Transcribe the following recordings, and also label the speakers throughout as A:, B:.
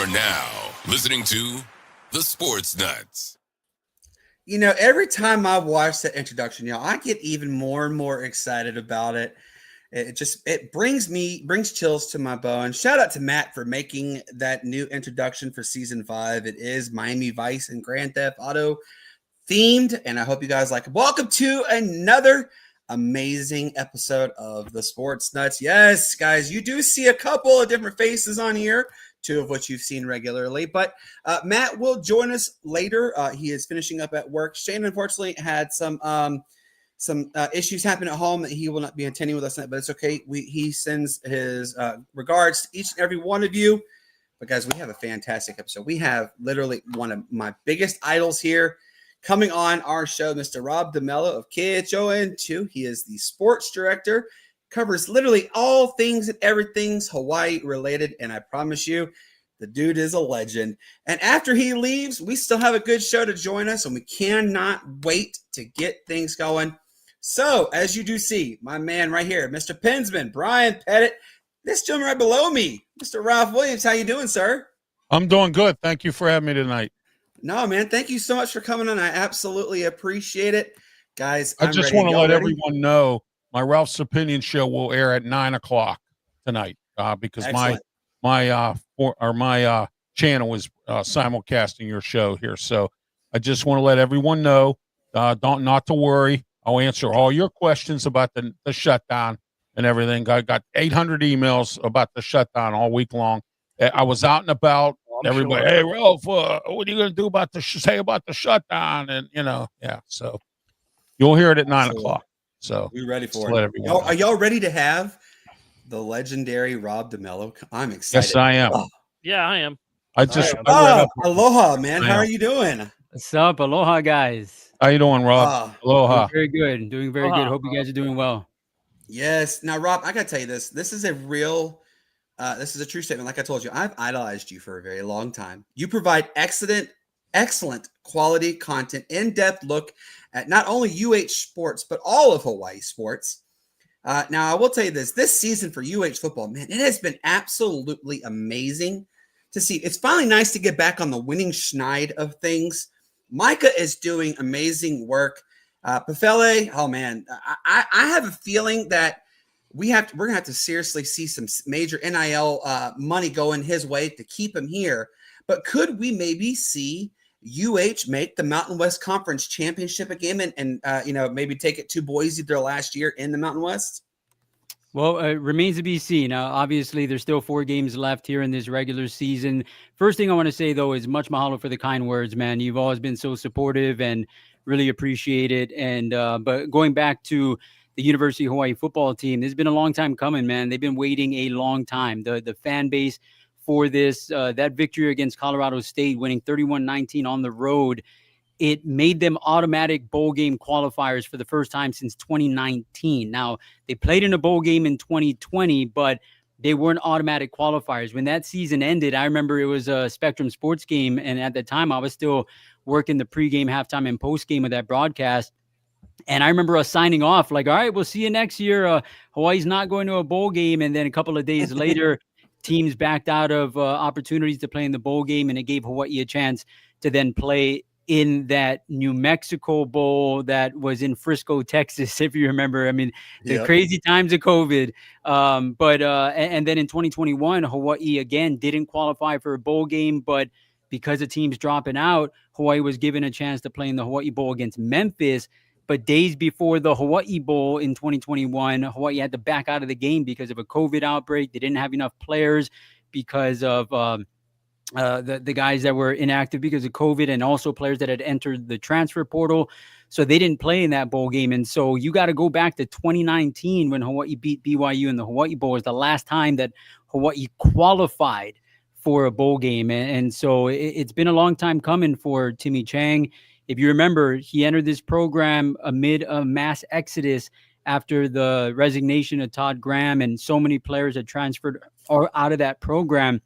A: are now listening to the Sportz Nutz.
B: You know, every time I watch that introduction, I get even more and more excited about it. It brings chills to my bone. Shout out to Matt for making that new introduction for season 5. It is Miami Vice and Grand Theft Auto themed, and I hope you guys like it. Welcome to another amazing episode of the Sportz Nutz. Yes, guys, you do see a couple of different faces on here, 2 of which you've seen regularly, but Matt will join us later. He is finishing up at work. Shane, unfortunately, had some issues happen at home that he will not be attending with us tonight, but it's okay. He sends his regards to each and every one of you. But guys, we have a fantastic episode. We have literally one of my biggest idols here coming on our show, Mr. Rob DeMello of KHON2. He is the sports director, covers literally all things and everything's Hawaii related, and I promise you, the dude is a legend. And after he leaves, we still have a good show to join us, and we cannot wait to get things going. So, as you do see, my man right here, Mr. Pensman, Brian Pettit, this gentleman right below me, Mr. Ralph Williams. How you doing, sir?
C: I'm doing good. Thank you for having me tonight.
B: No, man, thank you so much for coming on. I absolutely appreciate it. Guys,
C: I just want to let everyone know my Ralph's Opinion show will air at 9:00 tonight because
B: Excellent.
C: my channel is simulcasting your show here. So I just want to let everyone know, not to worry. I'll answer all your questions about the shutdown and everything. I got 800 emails about the shutdown all week long. I was out and about. Everybody, sure. Hey, Ralph, what are you going to do about say about the shutdown? And, so you'll hear it at 9:00. So
B: we're ready for it. Are y'all ready to have the legendary Rob DeMello? I'm excited.
C: Yes, I am.
D: Oh. Yeah, I am.
B: Aloha, man. How are you doing?
E: What's up? Aloha, guys.
C: How you doing, Rob? Aloha.
E: Doing very good. Hope you guys are doing well.
B: Yes. Now, Rob, I got to tell you this. This is a real... this is a true statement. Like I told you, I've idolized you for a very long time. You provide excellent quality content, in-depth look at not only UH sports, but all of Hawaii sports. Now, I will tell you this season for UH football, man, it has been absolutely amazing to see. It's finally nice to get back on the winning schneid of things. Micah is doing amazing work. Pafele, oh, man, I have a feeling that we're going to have to seriously see some major NIL money going his way to keep him here. But could we maybe see UH make the Mountain West Conference Championship again and maybe take it to Boise their last year in the Mountain West?
E: Well, it remains to be seen. Obviously, there's still 4 games left here in this regular season. First thing I want to say, though, is much mahalo for the kind words, man. You've always been so supportive and really appreciate it. And but going back to the University of Hawaii football team, this has been a long time coming, man. They've been waiting a long time. The fan base for this, that victory against Colorado State, winning 31-19 on the road, it made them automatic bowl game qualifiers for the first time since 2019. Now, they played in a bowl game in 2020, but they weren't automatic qualifiers. When that season ended, I remember it was a Spectrum Sports game, and at the time, I was still working the pregame, halftime, and postgame of that broadcast. And I remember us signing off like, all right, we'll see you next year. Hawaii's not going to a bowl game. And then a couple of days later, teams backed out of opportunities to play in the bowl game. And it gave Hawaii a chance to then play in that New Mexico Bowl that was in Frisco, Texas, if you remember. I mean, the crazy times of COVID. And then in 2021, Hawaii again didn't qualify for a bowl game, but because of teams dropping out, Hawaii was given a chance to play in the Hawaii Bowl against Memphis. But days before the Hawaii Bowl in 2021, Hawaii had to back out of the game because of a COVID outbreak. They didn't have enough players because of the guys that were inactive because of COVID, and also players that had entered the transfer portal. So they didn't play in that bowl game. And so you got to go back to 2019 when Hawaii beat BYU in the Hawaii Bowl. It was the last time that Hawaii qualified for a bowl game. And so it's been a long time coming for Timmy Chang. If you remember, he entered this program amid a mass exodus after the resignation of Todd Graham, and so many players had transferred out of that program.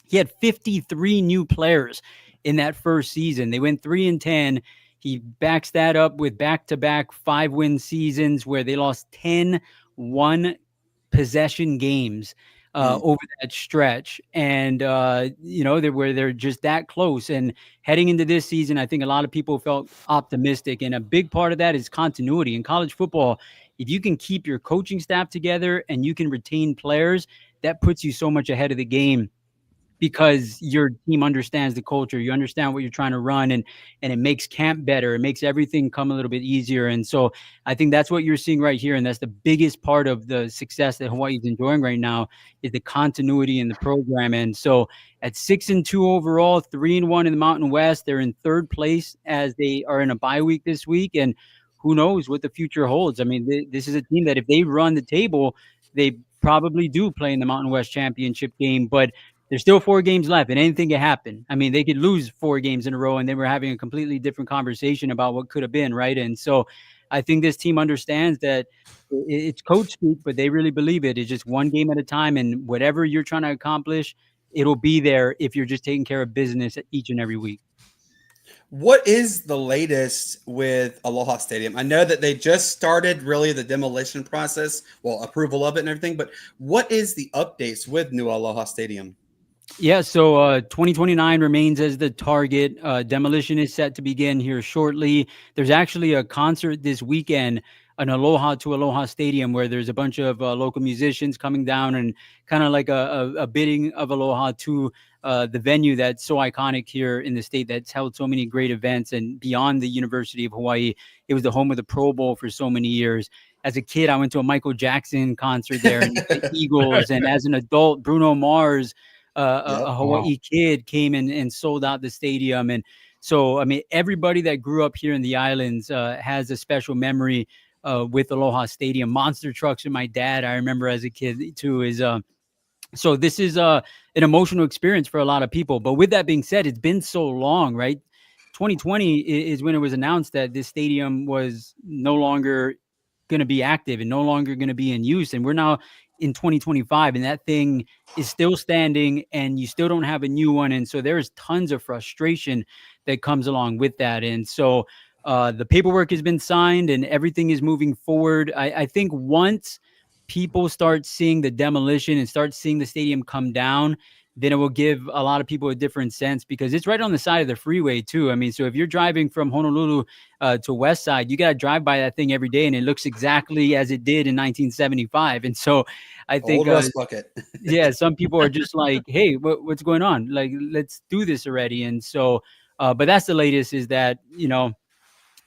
E: He had 53 new players in that first season. They went 3-10. He backs that up with back-to-back 5-win seasons where they lost 10 one-possession games. over that stretch. And, they're just that close. And heading into this season, I think a lot of people felt optimistic. And a big part of that is continuity. In college football, if you can keep your coaching staff together and you can retain players, that puts you so much ahead of the game, because your team understands the culture, you understand what you're trying to run, and it makes camp better. It makes everything come a little bit easier. And so I think that's what you're seeing right here. And that's the biggest part of the success that Hawaii is enjoying right now, is the continuity in the program. And so at 6-2 overall, 3-1 in the Mountain West, they're in third place as they are in a bye week this week. And who knows what the future holds. I mean, this is a team that if they run the table, they probably do play in the Mountain West championship game, but there's still 4 games left and anything can happen. I mean, they could lose 4 games in a row and then we're having a completely different conversation about what could have been, right? And so I think this team understands that it's coach speak, but they really believe it. It's just one game at a time, and whatever you're trying to accomplish, it'll be there if you're just taking care of business each and every week.
B: What is the latest with Aloha Stadium? I know that they just started really the demolition process, well, approval of it and everything, but what is the updates with new Aloha Stadium?
E: Yeah, so 2029 remains as the target. Demolition is set to begin here shortly. There's actually a concert this weekend, an Aloha to Aloha Stadium, where there's a bunch of local musicians coming down and kind of like a bidding of Aloha to the venue that's so iconic here in the state, that's held so many great events. And beyond the University of Hawaii, it was the home of the Pro Bowl for so many years. As a kid, I went to a Michael Jackson concert there, and the Eagles. And as an adult, Bruno Mars, a Hawaii kid, came in and sold out the stadium. And so, I mean, everybody that grew up here in the islands has a special memory with Aloha Stadium. Monster trucks with my dad, I remember as a kid too, is so this is an emotional experience for a lot of people. But with that being said, it's been so long, right? 2020 is when it was announced that this stadium was no longer going to be active and no longer going to be in use. And we're now in 2025, and that thing is still standing, and you still don't have a new one. And so there's tons of frustration that comes along with that. And so the paperwork has been signed and everything is moving forward. I think once people start seeing the demolition and start seeing the stadium come down, then it will give a lot of people a different sense, because it's right on the side of the freeway too. I mean, so if you're driving from Honolulu to West Side, you got to drive by that thing every day, and it looks exactly as it did in 1975. And so I think, yeah, some people are just like, hey, what's going on? Like, let's do this already. And so, but that's the latest, is that,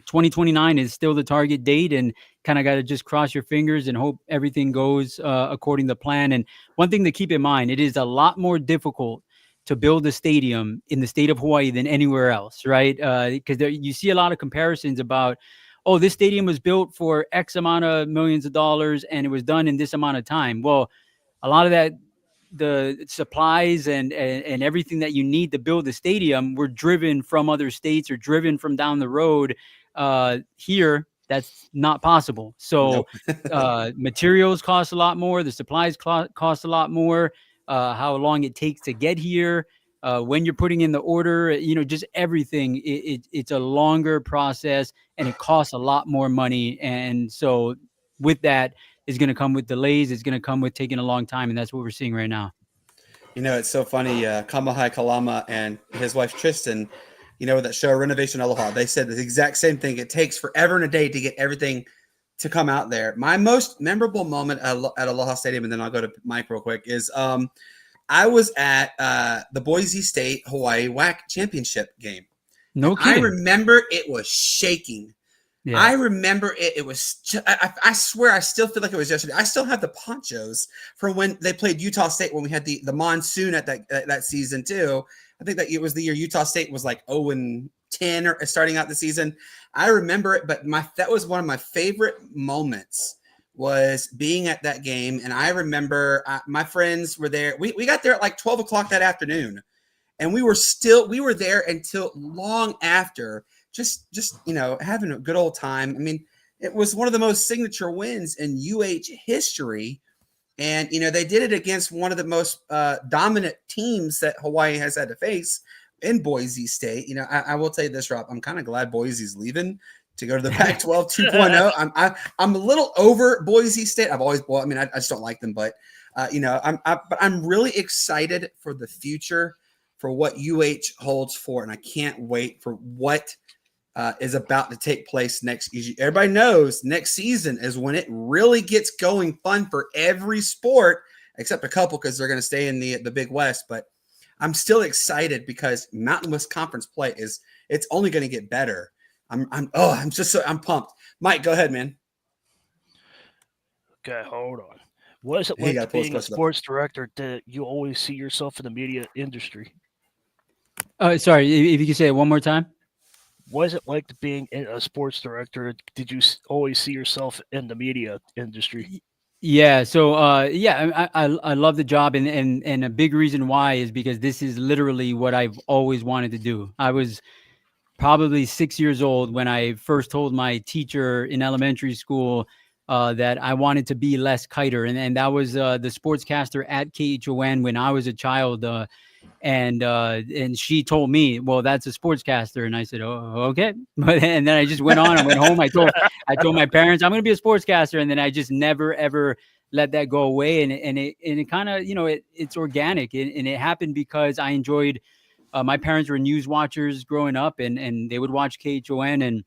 E: 2029 is still the target date, and kind of got to just cross your fingers and hope everything goes according to plan. And one thing to keep in mind, it is a lot more difficult to build a stadium in the state of Hawaii than anywhere else, right? Because you see a lot of comparisons about, oh, this stadium was built for X amount of millions of dollars and it was done in this amount of time. Well, a lot of that, the supplies and everything that you need to build the stadium were driven from other states or driven from down the road. Here, that's not possible. So materials cost a lot more. The supplies cost a lot more. How long it takes to get here, when you're putting in the order, just everything. It's a longer process, and it costs a lot more money. And so with that is going to come with delays. It's going to come with taking a long time. And that's what we're seeing right now.
B: It's so funny. Kamahai Kalama and his wife, Tristan, that show Renovation Aloha, they said the exact same thing. It takes forever and a day to get everything to come out there. My most memorable moment at Aloha Stadium, and then I'll go to Mike real quick, is I was at the Boise State Hawaii WAC championship game.
E: No kidding.
B: I remember it was shaking. Yeah. I remember it was, I swear, I still feel like it was yesterday. I still have the ponchos from when they played Utah State, when we had the monsoon at that season too. I think that it was the year Utah State was like 0-10 or starting out the season. I remember it, but that was one of my favorite moments, was being at that game. And I remember my friends were there. We got there at like 12 o'clock that afternoon, and we were there until long after, just having a good old time. I mean, it was one of the most signature wins in UH history. And, they did it against one of the most dominant teams that Hawaii has had to face in Boise State. I will tell you this, Rob, I'm kind of glad Boise's leaving to go to the Pac-12 2.0. I'm a little over Boise State. I just don't like them, but But I'm really excited for the future, for what UH holds for, and I can't wait for what is about to take place next. Everybody knows next season is when it really gets going fun for every sport, except a couple because they're going to stay in the Big West. But I'm still excited because Mountain West Conference play it's only going to get better. I'm pumped. Mike, go ahead, man.
D: Okay, hold on. What is it like being a sports director that you always see yourself in the media industry?
E: Sorry, if you could say it one more time.
D: What is it like being a sports director? Did you always see yourself in the media industry?
E: Yeah. So, I love the job, and a big reason why is because this is literally what I've always wanted to do. I was probably 6 years old when I first told my teacher in elementary school that I wanted to be Les Kiter, and that was the sportscaster at KHON when I was a child. And she told me, well, that's a sportscaster. And I said, oh, okay. And then I just went on and went home. I told my parents, I'm going to be a sportscaster. And then I just never, ever let that go away. And it kind of, it's organic. And it happened because I enjoyed, my parents were news watchers growing up, and they would watch KHON. And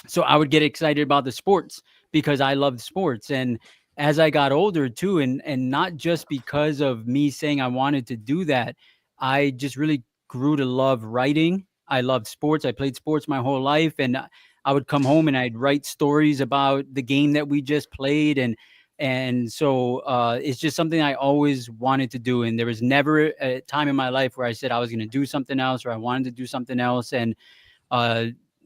E: so I would get excited about the sports because I loved sports. And as I got older too, and not just because of me saying I wanted to do that, I just really grew to love writing. I loved sports. I played sports my whole life, and I would come home and I'd write stories about the game that we just played. And so it's just something I always wanted to do. And there was never a time in my life where I said I was going to do something else or I wanted to do something else. And,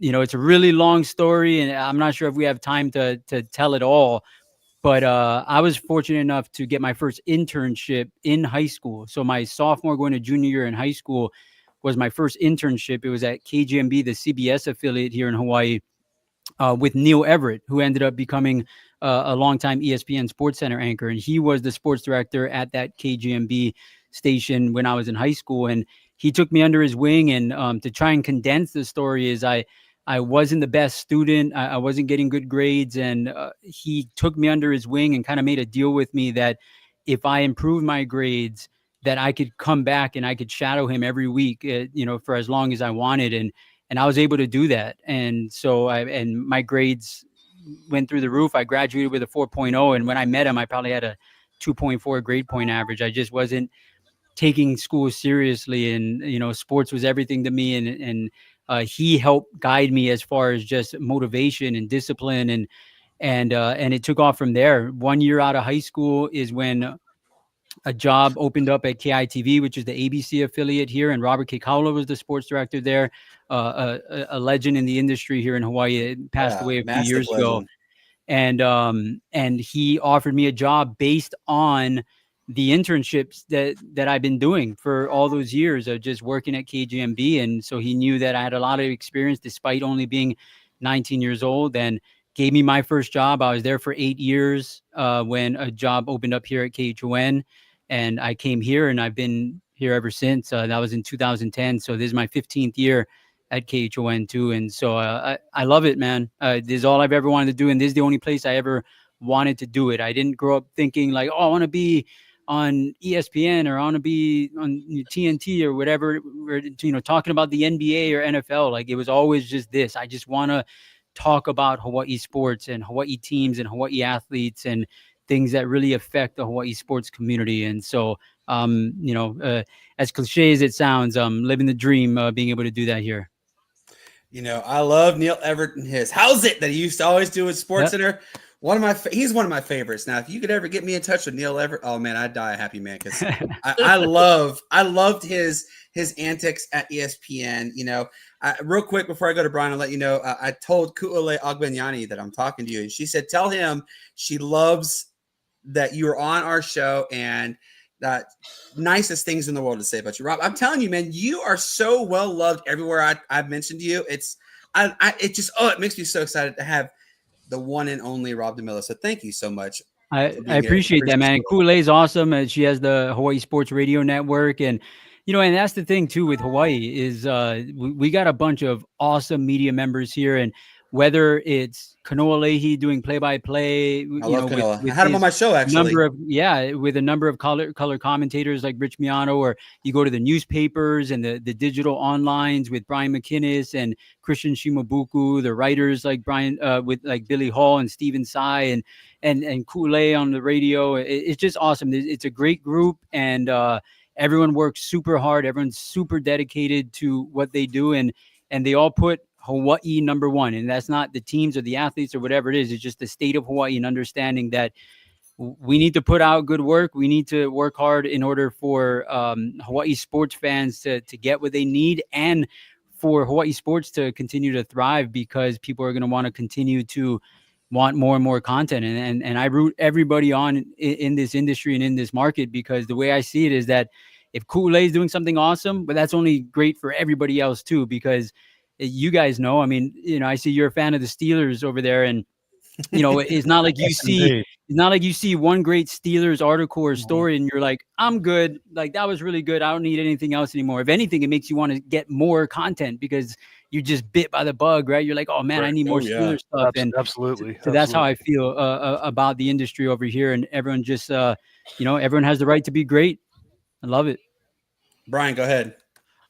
E: it's a really long story, and I'm not sure if we have time to tell it all. But I was fortunate enough to get my first internship in high school. So my sophomore going to junior year in high school was my first internship. It was at KGMB, the CBS affiliate here in Hawaii, with Neil Everett, who ended up becoming a longtime ESPN Sports Center anchor. And he was the sports director at that KGMB station when I was in high school. And he took me under his wing. And to try and condense the story is I wasn't the best student. I wasn't getting good grades. And he took me under his wing and kind of made a deal with me that if I improved my grades, that I could come back and I could shadow him every week, for as long as I wanted. And I was able to do that. And so my grades went through the roof. I graduated with a 4.0. And when I met him, I probably had a 2.4 grade point average. I just wasn't taking school seriously. And, sports was everything to me. And he helped guide me as far as just motivation and discipline, and it took off from there. 1 year out of high school is when a job opened up at KITV, which is the ABC affiliate here, and Robert Kekaula was the sports director there, a legend in the industry here in Hawaii. Passed away a few years ago, and he offered me a job based on the internships that I've been doing for all those years of just working at KGMB. And so he knew that I had a lot of experience despite only being 19 years old, and gave me my first job. I was there for 8 years when a job opened up here at KHON, and I came here and I've been here ever since. That was in 2010. So this is my 15th year at KHON2. And so I love it, man. This is all I've ever wanted to do. And this is the only place I ever wanted to do it. I didn't grow up thinking like, oh, I want to be on ESPN or I want to be on TNT or whatever, talking about the NBA or NFL. Like, it was always just this. I just want to talk about Hawaii sports and Hawaii teams and Hawaii athletes and things that really affect the Hawaii sports community. And so, as cliche as it sounds, living the dream, being able to do that here.
B: I love Neil Everett and his "How's it" that he used to always do with Sports Center. He's one of my favorites. Now, if you could ever get me in touch with Neil Everett, oh man, I'd die a happy man, because I loved his antics at ESPN. Real quick before I go to Brian, I'll let you know, I told Ku'ole Agbenyani that I'm talking to you, and she said, tell him she loves that you were on our show, and that nicest things in the world to say about you, Rob. I'm telling you, man, you are so well loved everywhere I've mentioned you. It makes me so excited to have the one and only Rob DeMello. So thank you so much.
E: I appreciate that, man. Kool-Aid is awesome. And she has the Hawaii Sports Radio Network. And, and that's the thing too with Hawaii is we got a bunch of awesome media members here. And whether it's Kanoa Leahy doing play-by-play,
B: I love Kanoa. I had him on
E: his
B: my show, actually.
E: with a number of color commentators like Rich Miano, or you go to the newspapers and the digital onlines with Brian McInnes and Christian Shimabuku, the writers like Brian with like Billy Hall and Stephen Tsai and Kool-Aid on the radio. It's just awesome. It's a great group, and everyone works super hard. Everyone's super dedicated to what they do, and they all put Hawaii number one. And that's not the teams or the athletes or whatever it is. It's just the state of Hawaii and understanding that we need to put out good work. We need to work hard in order for Hawaii sports fans to get what they need, and for Hawaii sports to continue to thrive, because people are going to want to continue to want more and more content. And I root everybody on in this industry and in this market, because the way I see it is that if Kool-Aid is doing something awesome, but that's only great for everybody else too, because you guys know, I mean, I see you're a fan of the Steelers over there, and it's not like you see one great Steelers article or story and you're like, I'm good. Like, that was really good. I don't need anything else anymore. If anything, it makes you want to get more content because you're just bit by the bug, right? You're like, oh man, I need more Steelers stuff. And
D: absolutely.
E: So that's how I feel about the industry over here. And everyone just, everyone has the right to be great. I love it.
B: Brian, go ahead.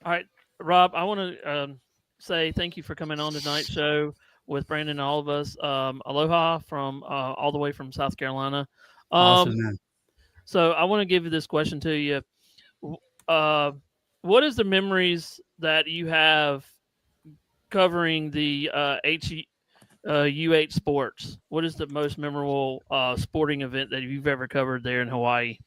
F: All right, Rob, I want to say thank you for coming on tonight's show with Brandon and all of us. Aloha from all the way from South Carolina.
E: Awesome, man.
F: So I want to give you this question to you. What is the memories that you have covering the UH sports? What is the most memorable sporting event that you've ever covered there in Hawaii?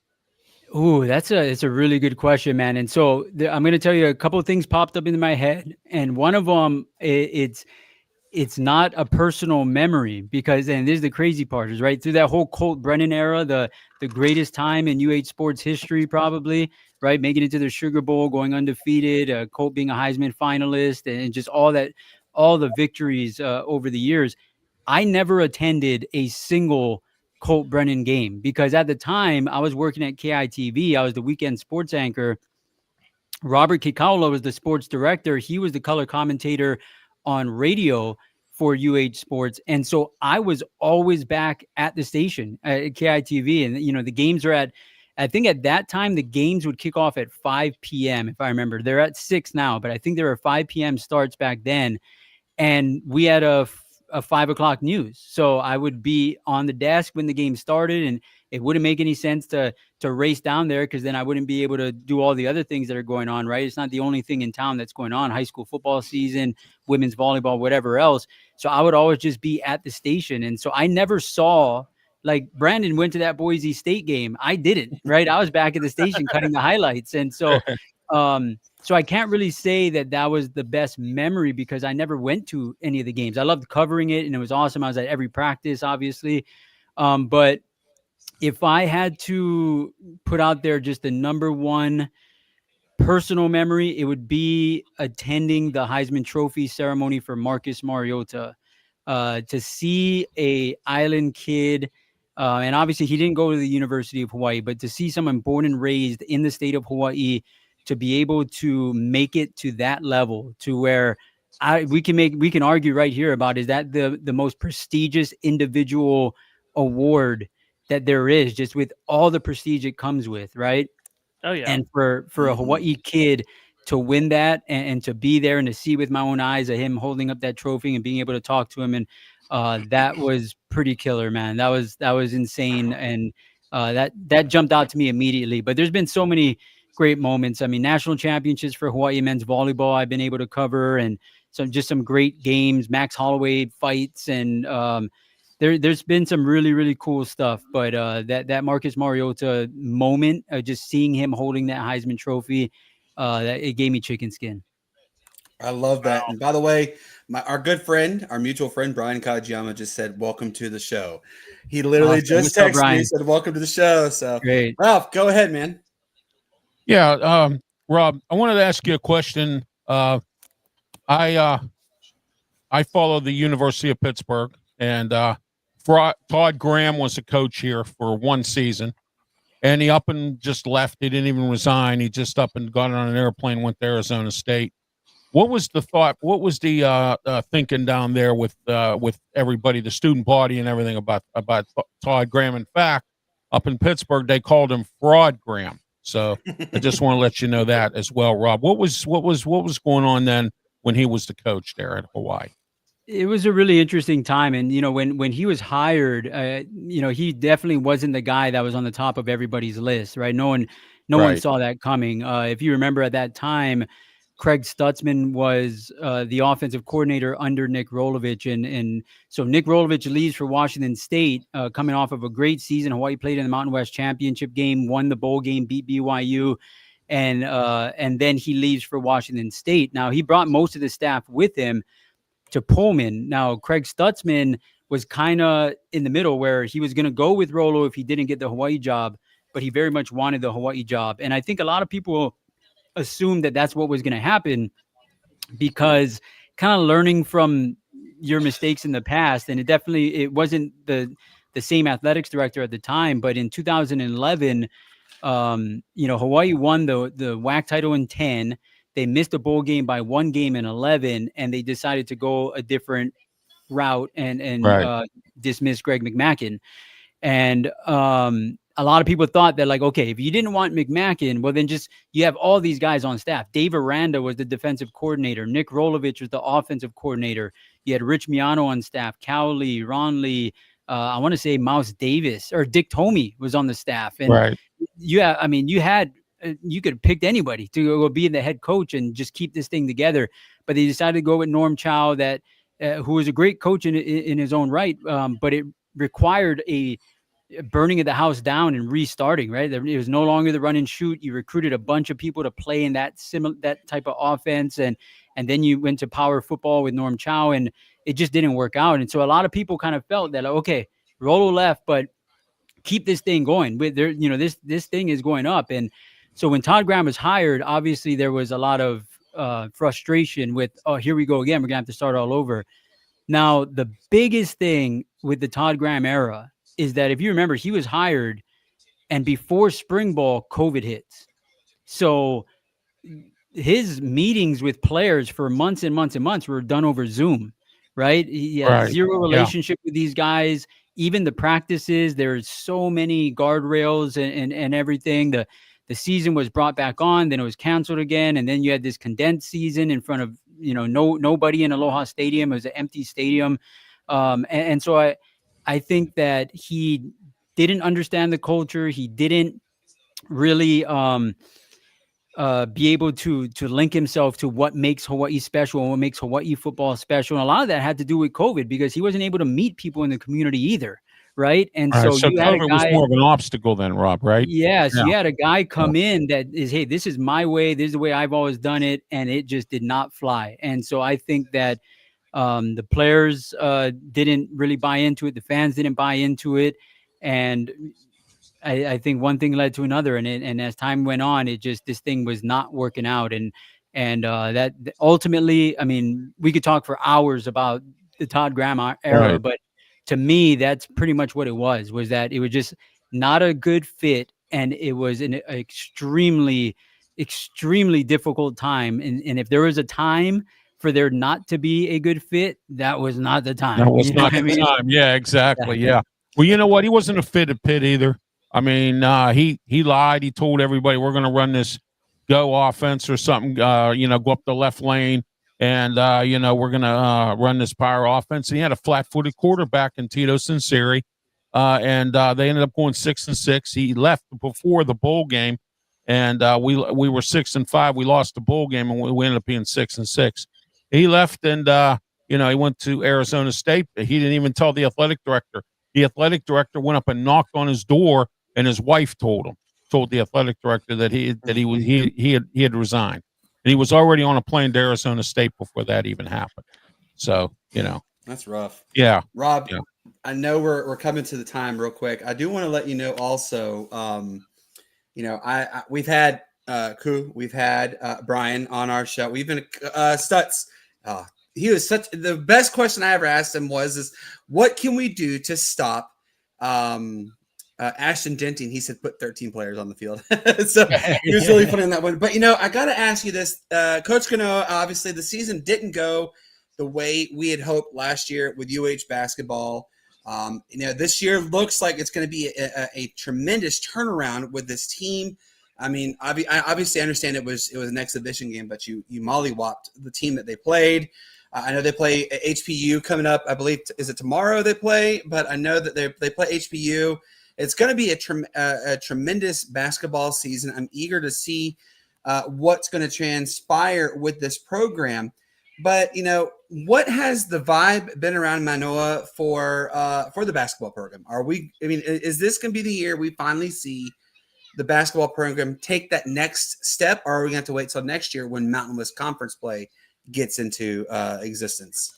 E: Ooh, it's a really good question, man. And so I'm going to tell you a couple of things popped up into my head, and one of them it's not a personal memory, because, and this is the crazy part, is right through that whole Colt Brennan era, the greatest time in UH sports history, probably, right, making it to the Sugar Bowl, going undefeated, Colt being a Heisman finalist, and just all the victories over the years. I never attended a single Colt Brennan game, because at the time I was working at KITV. I was the weekend sports anchor. Robert Kikaula was the sports director. He was the color commentator on radio for UH sports. And so I was always back at the station at KITV. And, the games are I think at that time, the games would kick off at 5 p.m. If I remember. They're at 6 now, but I think there were 5 p.m. starts back then. And we had a 5 o'clock news. So I would be on the desk when the game started, and it wouldn't make any sense to race down there, because then I wouldn't be able to do all the other things that are going on, right? It's not the only thing in town that's going on, high school football season, women's volleyball, whatever else. So I would always just be at the station. And so I never saw, like, Brandon went to that Boise State game. I didn't, right? I was back at the station cutting the highlights. And so so I can't really say that was the best memory, because I never went to any of the games. I loved covering it, and it was awesome. I was at every practice, obviously. But if I had to put out there just the number one personal memory, it would be attending the Heisman Trophy ceremony for Marcus Mariota. To see a island kid, and obviously he didn't go to the University of Hawaii, but to see someone born and raised in the state of Hawaii, to be able to make it to that level, to where we can argue right here about, is that the most prestigious individual award that there is, just with all the prestige it comes with, right?
F: Oh yeah.
E: And for a Hawaii kid to win that, and to be there and to see with my own eyes of him holding up that trophy and being able to talk to him, and that was pretty killer, man. That was insane, and that jumped out to me immediately. But there's been so many great moments. I mean, national championships for Hawaii men's volleyball I've been able to cover, and some great games, Max Holloway fights, and there's been some really, really cool stuff. But that Marcus Mariota moment, just seeing him holding that Heisman Trophy, it gave me chicken skin.
B: I love that. Wow. And by the way, our good friend, our mutual friend, Brian Kajiyama, just said, welcome to the show. He literally just texted me and said, welcome to the show. So
E: great.
B: Ralph, go ahead, man.
C: Yeah. Rob, I wanted to ask you a question. I follow the University of Pittsburgh, and Todd Graham was a coach here for one season, and he up and just left. He didn't even resign. He just up and got on an airplane, went to Arizona State. What was the thought? What was the thinking down there with everybody, the student body and everything about Todd Graham? In fact, up in Pittsburgh, they called him Fraud Graham. So I just want to let you know that as well, Rob. What was going on then when he was the coach there at Hawaii?
E: It was a really interesting time. And, when he was hired, he definitely wasn't the guy that was on the top of everybody's list, right? No one saw that coming. If you remember at that time, Craig Stutzman was the offensive coordinator under Nick Rolovich. And so Nick Rolovich leaves for Washington State, coming off of a great season. Hawaii played in the Mountain West Championship game, won the bowl game, beat BYU. And then he leaves for Washington State. Now, he brought most of the staff with him to Pullman. Now, Craig Stutzman was kind of in the middle where he was going to go with Rolo if he didn't get the Hawaii job, but he very much wanted the Hawaii job. And I think a lot of people assumed that that's what was going to happen because kind of learning from your mistakes in the past. And it wasn't the same athletics director at the time, but in 2011, Hawaii won the WAC title in 10. They missed a bowl game by 1 game in 11, and they decided to go a different route and dismiss Greg McMackin. And a lot of people thought that, like, okay, if you didn't want McMackin, well, then you have all these guys on staff. Dave Aranda was the defensive coordinator. Nick Rolovich was the offensive coordinator. You had Rich Miano on staff, Cowley, Ron Lee. I want to say Mouse Davis or Dick Tomey was on the staff. And you could have picked anybody to go be the head coach and just keep this thing together. But they decided to go with Norm Chow, who was a great coach in his own right. But it required a burning of the house down and restarting, right? It was no longer the run and shoot. You recruited a bunch of people to play in that type of offense. And then you went to power football with Norm Chow, and it just didn't work out. And so a lot of people kind of felt that, like, okay, Rolo left, but keep this thing going. This thing is going up. And so when Todd Graham was hired, obviously there was a lot of frustration with, oh, here we go again. We're going to have to start all over. Now, the biggest thing with the Todd Graham era is that if you remember, he was hired, and before spring ball, COVID hits. So his meetings with players for months and months and months were done over Zoom, right? He had zero relationship with these guys. Even the practices, there's so many guardrails and everything. The season was brought back on, then it was canceled again. And then you had this condensed season in front of, nobody in Aloha Stadium. It was an empty stadium. And so I think that he didn't understand the culture. He didn't really be able to link himself to what makes Hawaii special and what makes Hawaii football special. And a lot of that had to do with COVID because he wasn't able to meet people in the community either. Right. And so you had a guy,
C: was more of an obstacle then, Rob, right?
E: Yes. Yeah, so you had a guy come in that is, hey, this is my way. This is the way I've always done it. And it just did not fly. And so I think that the players didn't really buy into it. The fans didn't buy into it. And I think one thing led to another. And as time went on, this thing was not working out. And that ultimately, I mean, we could talk for hours about the Todd Graham era, but to me, that's pretty much what it was that it was just not a good fit. And it was an extremely, extremely difficult time. And if there was a time for there not to be a good fit, that was not the time.
C: That was not the time. Yeah, exactly. Yeah. Well, you know what? He wasn't a fit at Pitt either. I mean, he lied. He told everybody we're going to run this go offense or something, go up the left lane. And, we're going to run this power offense. And he had a flat-footed quarterback in Tito Sinceri. And they ended up going 6-6. He left before the bowl game. And we were 6-5. We lost the bowl game, and we ended up being 6-6. He left, and, he went to Arizona State. He didn't even tell the athletic director. The athletic director went up and knocked on his door, and his wife told the athletic director that he had resigned. And he was already on a plane to Arizona State before that even happened. So,
B: that's rough.
C: Yeah.
B: Rob, I know we're coming to the time real quick. I do want to let you know also, we've had we've had Brian on our show. We've been Stutz. He was the best question I ever asked him was what can we do to stop Ashton Denting, he said put 13 players on the field. So he was really funny on that one. But, I got to ask you this. Coach Cano, obviously the season didn't go the way we had hoped last year with UH basketball. This year looks like it's going to be a tremendous turnaround with this team. I mean, I obviously understand it was an exhibition game, but you mollywopped the team that they played. I know they play HPU coming up. I believe, is it tomorrow they play? But I know that they play HPU. It's going to be a tremendous basketball season. I'm eager to see what's going to transpire with this program. But, what has the vibe been around Manoa for the basketball program? Is this going to be the year we finally see the basketball program take that next step, or are we going to have to wait till next year when Mountain West Conference play gets into existence?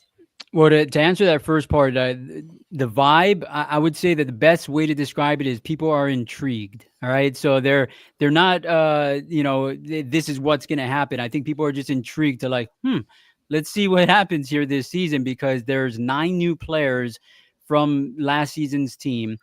E: Well, to answer that first part, the vibe, I would say that the best way to describe it is people are intrigued. All right. So they're not, this is what's going to happen. I think people are just intrigued to let's see what happens here this season, because there's 9 new players from last season's team,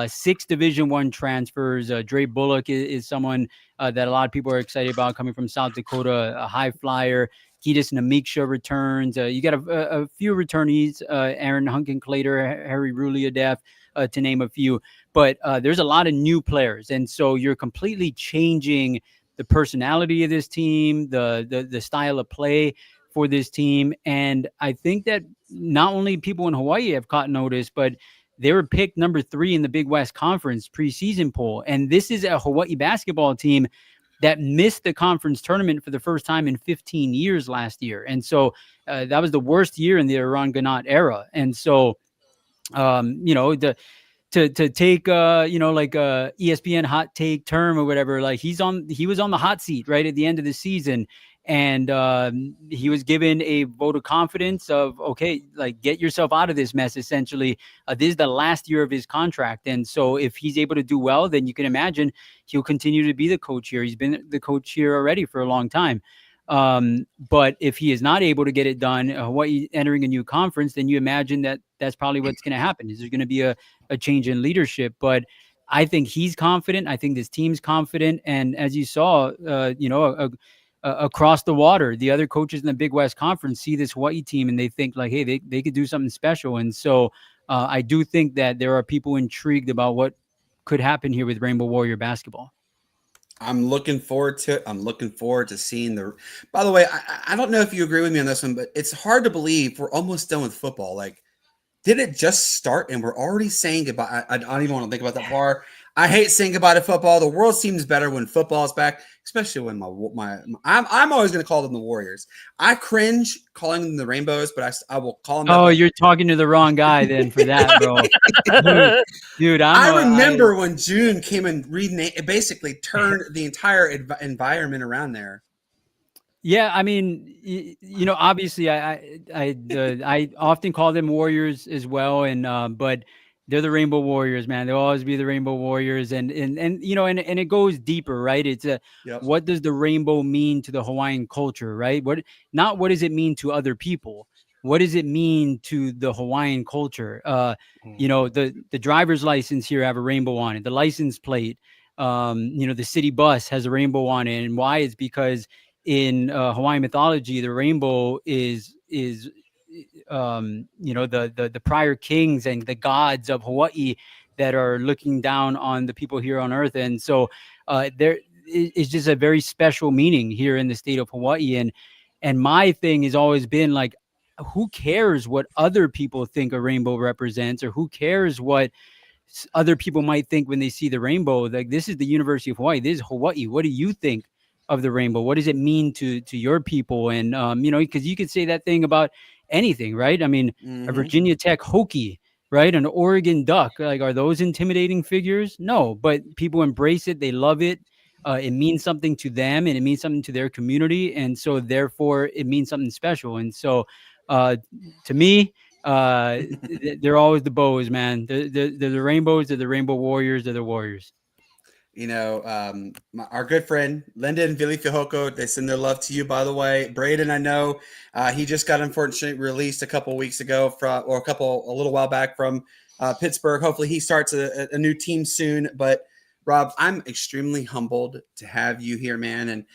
E: 6 Division I transfers. Dre Bullock is someone that a lot of people are excited about, coming from South Dakota, a high flyer. Ketis Namiksha returns. You got a few returnees, Aaron Hunkin-Clater, Harry Ruliadeff, to name a few. But there's a lot of new players. And so you're completely changing the personality of this team, the style of play for this team. And I think that not only people in Hawaii have caught notice, but they were picked number 3 in the Big West Conference preseason poll. And this is a Hawaii basketball team that missed the conference tournament for the first time in 15 years last year. And so that was the worst year in the Iran Ganat era. And so, to take, ESPN hot take term or whatever, like he was on the hot seat right at the end of the season. And he was given a vote of confidence of, okay, like, get yourself out of this mess, essentially. This is the last year of his contract. And so if he's able to do well, then you can imagine he'll continue to be the coach here. He's been the coach here already for a long time. But if he is not able to get it done, Hawaii entering a new conference, then you imagine that that's probably what's going to happen. Is there going to be a change in leadership? But I think he's confident. I think this team's confident. And as you saw, across the water, the other coaches in the Big West Conference see this Hawaii team and they think like, hey, they could do something special. And so I do think that there are people intrigued about what could happen here with Rainbow Warrior basketball.
B: I'm looking forward to it. I'm looking forward to seeing by the way, I don't know if you agree with me on this one, but it's hard to believe we're almost done with football. Like, did it just start and we're already saying goodbye? I don't even want to think about that far. I hate saying goodbye to football. The world seems better when football is back, especially when I'm always going to call them the Warriors. I cringe calling them the Rainbows, but I will call them.
E: Oh, you're talking to the wrong guy then for that, bro. Dude,
B: I remember when June came and basically turned the entire environment around there.
E: Yeah, I mean, obviously, I often call them Warriors as well, and but they're the Rainbow Warriors, man. They'll always be the Rainbow Warriors, and it goes deeper, right? It's what does the rainbow mean to the Hawaiian culture, right? What does it mean to other people? What does it mean to the Hawaiian culture? The driver's license here have a rainbow on it. The license plate, the city bus has a rainbow on it, and why? It's because in Hawaiian mythology, the rainbow is the prior kings and the gods of Hawaii that are looking down on the people here on earth. And so there is just a very special meaning here in the state of Hawaii. And my thing has always been like, who cares what other people think a rainbow represents, or who cares what other people might think when they see the rainbow? Like, this is the University of Hawaii. This is Hawaii. What do you think of the rainbow? What does it mean to your people? And because you could say that thing about anything, right? I mean, a Virginia Tech Hokie, right? An Oregon Duck, like, are those intimidating figures? No, but people embrace it. They love it. It means something to them, and it means something to their community, and so therefore it means something special. And so to me, they're always the bows, man. They're the rainbows. They're the Rainbow Warriors. They're the Warriors.
B: Our good friend Linda and Vili Fihoko, they send their love to you, by the way. Braden, I know he just got unfortunately released a couple weeks ago a little while back from Pittsburgh. Hopefully he starts a new team soon. But Rob, I'm extremely humbled to have you here, man. And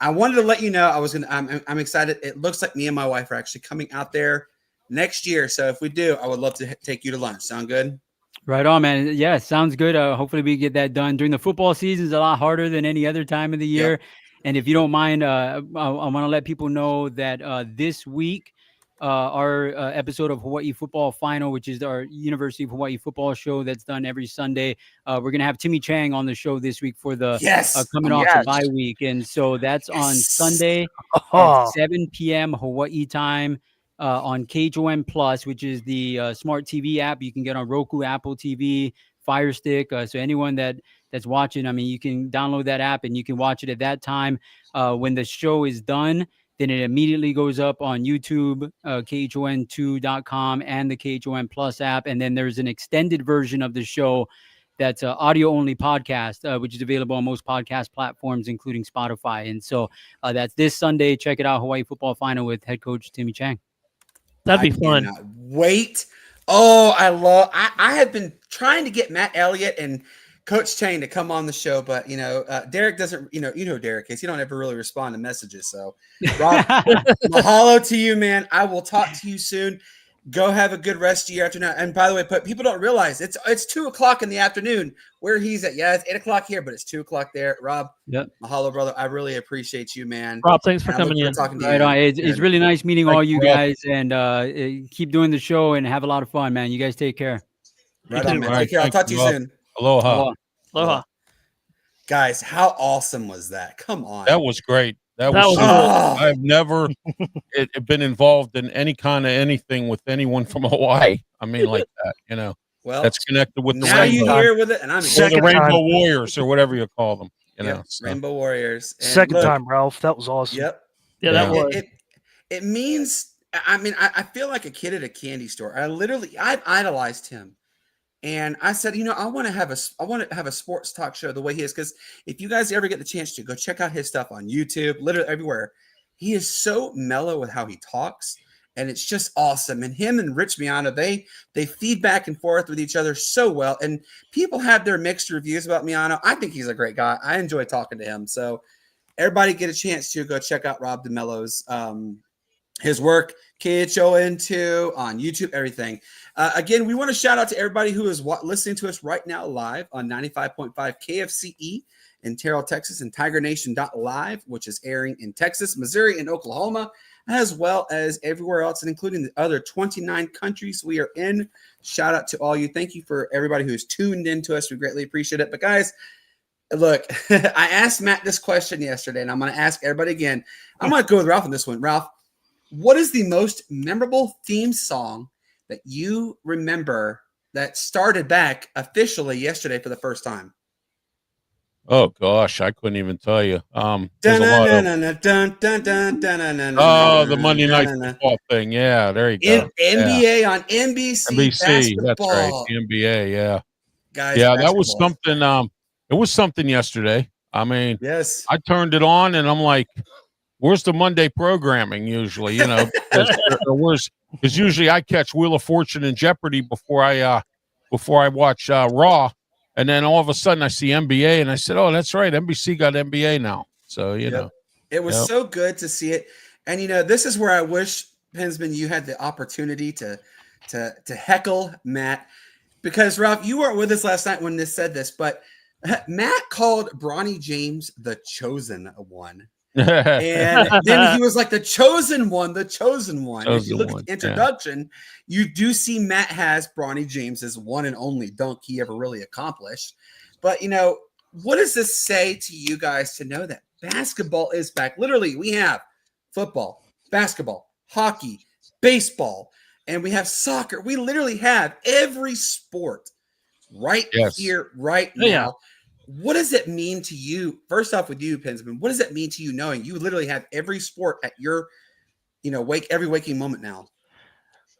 B: I wanted to let you know I'm excited. It looks like me and my wife are actually coming out there next year. So if we do, I would love to take you to lunch. Sound good?
E: Right on, man. Yeah, sounds good. Hopefully we get that done. During the football season is a lot harder than any other time of the year.
B: Yep.
E: And if you don't mind, I want to let people know that this week, our episode of Hawaii Football Final, which is our University of Hawaii football show that's done every Sunday, we're going to have Timmy Chang on the show this week for the coming off the bye week. And so that's on Sunday at 7 p.m. Hawaii time. On KHON Plus, which is the smart TV app you can get on Roku, Apple TV, Fire Stick. So anyone that's watching, I mean, you can download that app and you can watch it at that time. When the show is done, then it immediately goes up on YouTube, KHON2.com, and the KHON Plus app. And then there's an extended version of the show that's an audio-only podcast, which is available on most podcast platforms, including Spotify. And so that's this Sunday. Check it out, Hawaii Football Final with head coach Timmy Chang.
F: That'd be fun.
B: Wait. Oh, I have been trying to get Matt Elliott and Coach Chang to come on the show, but Derek doesn't, you know who Derek is. He don't ever really respond to messages. So Rob, mahalo to you, man. I will talk to you soon. Go have a good rest of your afternoon. And by the way, people don't realize it's 2:00 in the afternoon where he's at. Yeah, it's 8:00 here, but it's 2:00 there. Rob, mahalo, brother. I really appreciate you, man.
F: Rob, thanks for coming in.
B: Talking to
E: right
B: you.
E: on. It's really nice meeting all you guys, and keep doing the show and have a lot of fun, man. You guys take care.
B: Right on, man. Take care. I'll talk to you soon.
C: Aloha.
F: Aloha.
B: Guys, how awesome was that? Come on.
C: That was great. That was
F: cool.
C: I've never been involved in any kind of anything with anyone from Hawaii. I mean, like that,
B: Well,
C: that's connected with the
B: now you
C: Rainbow,
B: here with it, and I'm
C: or the Rainbow Warriors or whatever you call them. So.
B: Rainbow Warriors. And
D: Second time, Ralph. That was awesome.
B: Yep.
F: Yeah, that was.
B: It means. I mean, I feel like a kid at a candy store. I've idolized him. And I said, I want to have a sports talk show the way he is. Because if you guys ever get the chance to go check out his stuff on YouTube, literally everywhere, he is so mellow with how he talks. And it's just awesome. And him and Rich Miano, they feed back and forth with each other so well. And people have their mixed reviews about Miano. I think he's a great guy. I enjoy talking to him. So everybody get a chance to go check out Rob DeMello's his work, KHON2 on YouTube, everything. Again, we want to shout out to everybody who is listening to us right now live on 95.5 KFCE in Terrell, Texas, and TigerNation.live, which is airing in Texas, Missouri, and Oklahoma, as well as everywhere else, and including the other 29 countries we are in. Shout out to all you. Thank you for everybody who's tuned in to us. We greatly appreciate it. But guys, look, I asked Matt this question yesterday, and I'm going to ask everybody again. I'm going to go with Ralph on this one. Ralph, what is the most memorable theme song that you remember that started back officially yesterday for the first time?
C: Oh gosh, I couldn't even tell you. The Monday Night Football thing. Yeah, there you go.
B: NBA on NBC.
C: NBC, that's right. The NBA, yeah.
B: Guys,
C: yeah, that was something. It was something yesterday. I mean,
B: yes.
C: I turned it on and I'm like, where's the Monday programming usually? Because usually I catch Wheel of Fortune and Jeopardy before I watch Raw, and then all of a sudden I see NBA, and I said, "Oh, that's right, NBC got NBA now." So
B: it was so good to see it, and this is where I wish Pensman you had the opportunity to heckle Matt, because Ralph, you weren't with us last night when this said this, but Matt called Bronny James the chosen one. And then he was like the chosen one. If you look at the introduction, you do see Matt has Bronny James's one and only dunk he ever really accomplished. But what does this say to you guys to know that basketball is back? Literally, we have football, basketball, hockey, baseball, and we have soccer. We literally have every sport here, right now.
F: Yeah.
B: What does it mean to you? First off, with you, Pensman, what does it mean to you knowing you literally have every sport at your, every waking moment now?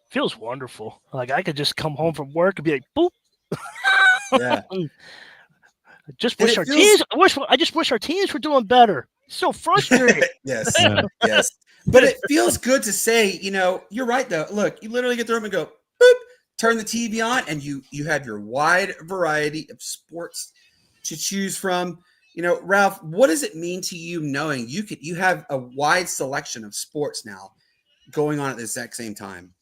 D: Feels wonderful. Like I could just come home from work and be like, boop.
B: Yeah.
D: I just wish our teams were doing better. So frustrating.
B: Yes. Yes. But it feels good to say, you're right though. Look, you literally get the room and go, boop, turn the TV on, and you have your wide variety of sports to choose from. Ralph, what does it mean to you knowing you have a wide selection of sports now going on at the exact same time?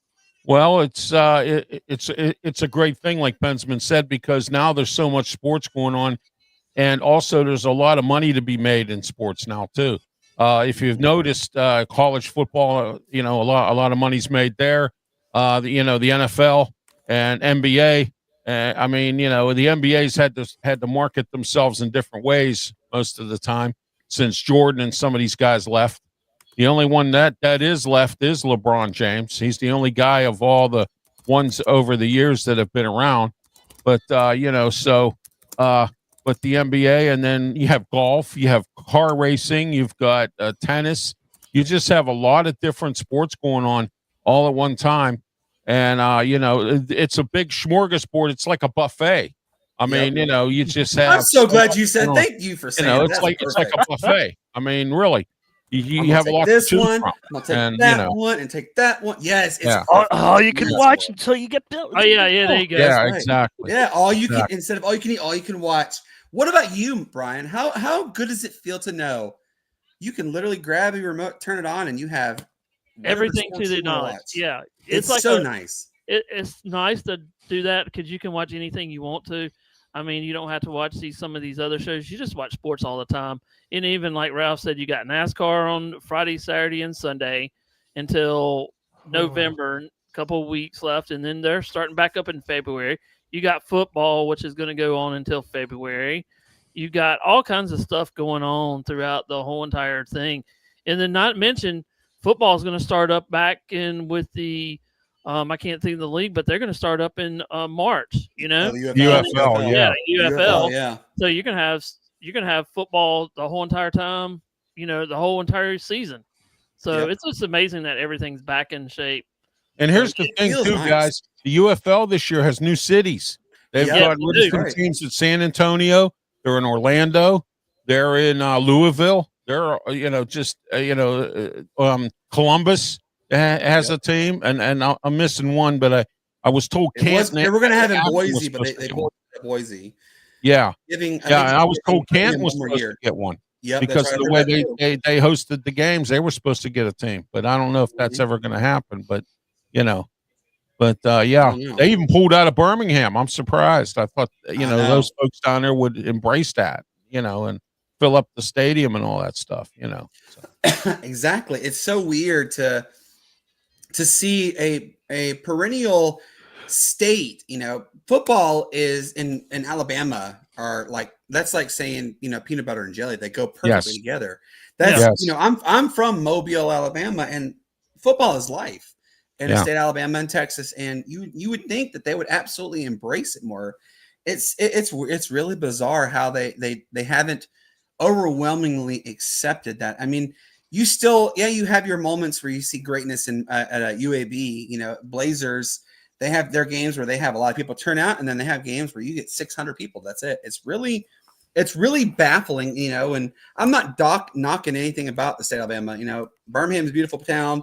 C: Well, it's a great thing, like Bensman said, because now there's so much sports going on, and also there's a lot of money to be made in sports now too. If you've noticed, college football, a lot of money's made there. The NFL and NBA. The NBA's had to market themselves in different ways most of the time since Jordan and some of these guys left. The only one that is left is LeBron James. He's the only guy of all the ones over the years that have been around. But but the NBA, and then you have golf, you have car racing, you've got tennis. You just have a lot of different sports going on all at one time. And, it's a big smorgasbord. It's like a buffet. You just have.
B: I'm so glad you said. Thank you for saying.
C: It's like a buffet. Really, you have a lot
B: this
C: to choose
B: one.
C: from.
B: I'll take that one and take that one. Yes, it's
D: all you can watch until you get built.
F: Oh yeah, there you go.
C: Yeah,
B: right.
C: exactly.
B: Yeah, all you can instead of all you can eat, all you can watch. What about you, Brian? How good does it feel to know you can literally grab a remote, turn it on, and you have
F: everything to the knowledge? Yeah,
B: it's
F: like
B: so nice.
F: It's nice to do that because you can watch anything you want to. You don't have to watch some of these other shows. You just watch sports all the time. And even like Ralph said, you got NASCAR on Friday, Saturday, and Sunday until November. A couple of weeks left, and then they're starting back up in February. You got football, which is going to go on until February. You got all kinds of stuff going on throughout the whole entire thing. And then not mention football is going to start up back in with the I can't think of the league, but they're going to start up in March.
C: UFL,
F: UFL.
B: Yeah.
F: So you can have football the whole entire time. The whole entire season. So it's just amazing that everything's back in shape.
C: And here's the thing, too, guys. The UFL this year has new cities. They've got teams in San Antonio. They're in Orlando. They're in Louisville. They're Columbus has a team, and I'm missing one, but I was told Canton.
B: They were going to have in Boise, but they pulled Boise.
C: Yeah, I was told Canton was supposed to get one.
B: Yeah,
C: because of the way they hosted the games, they were supposed to get a team, but I don't know if that's ever going to happen. But they even pulled out of Birmingham. I'm surprised. I thought those folks down there would embrace that, and fill up the stadium and all that stuff. So.
B: Exactly. It's so weird to see a perennial state. Football is in Alabama are like. That's like saying, peanut butter and jelly. They go perfectly together. That's, I'm from Mobile, Alabama, and football is life in the state of Alabama and Texas. And you would think that they would absolutely embrace it more. It's really bizarre how they haven't overwhelmingly accepted that. You still, you have your moments where you see greatness at a UAB, Blazers. They have their games where they have a lot of people turn out, and then they have games where you get 600 people. That's it. It's really baffling, and I'm not knocking anything about the state of Alabama. Birmingham's a beautiful town.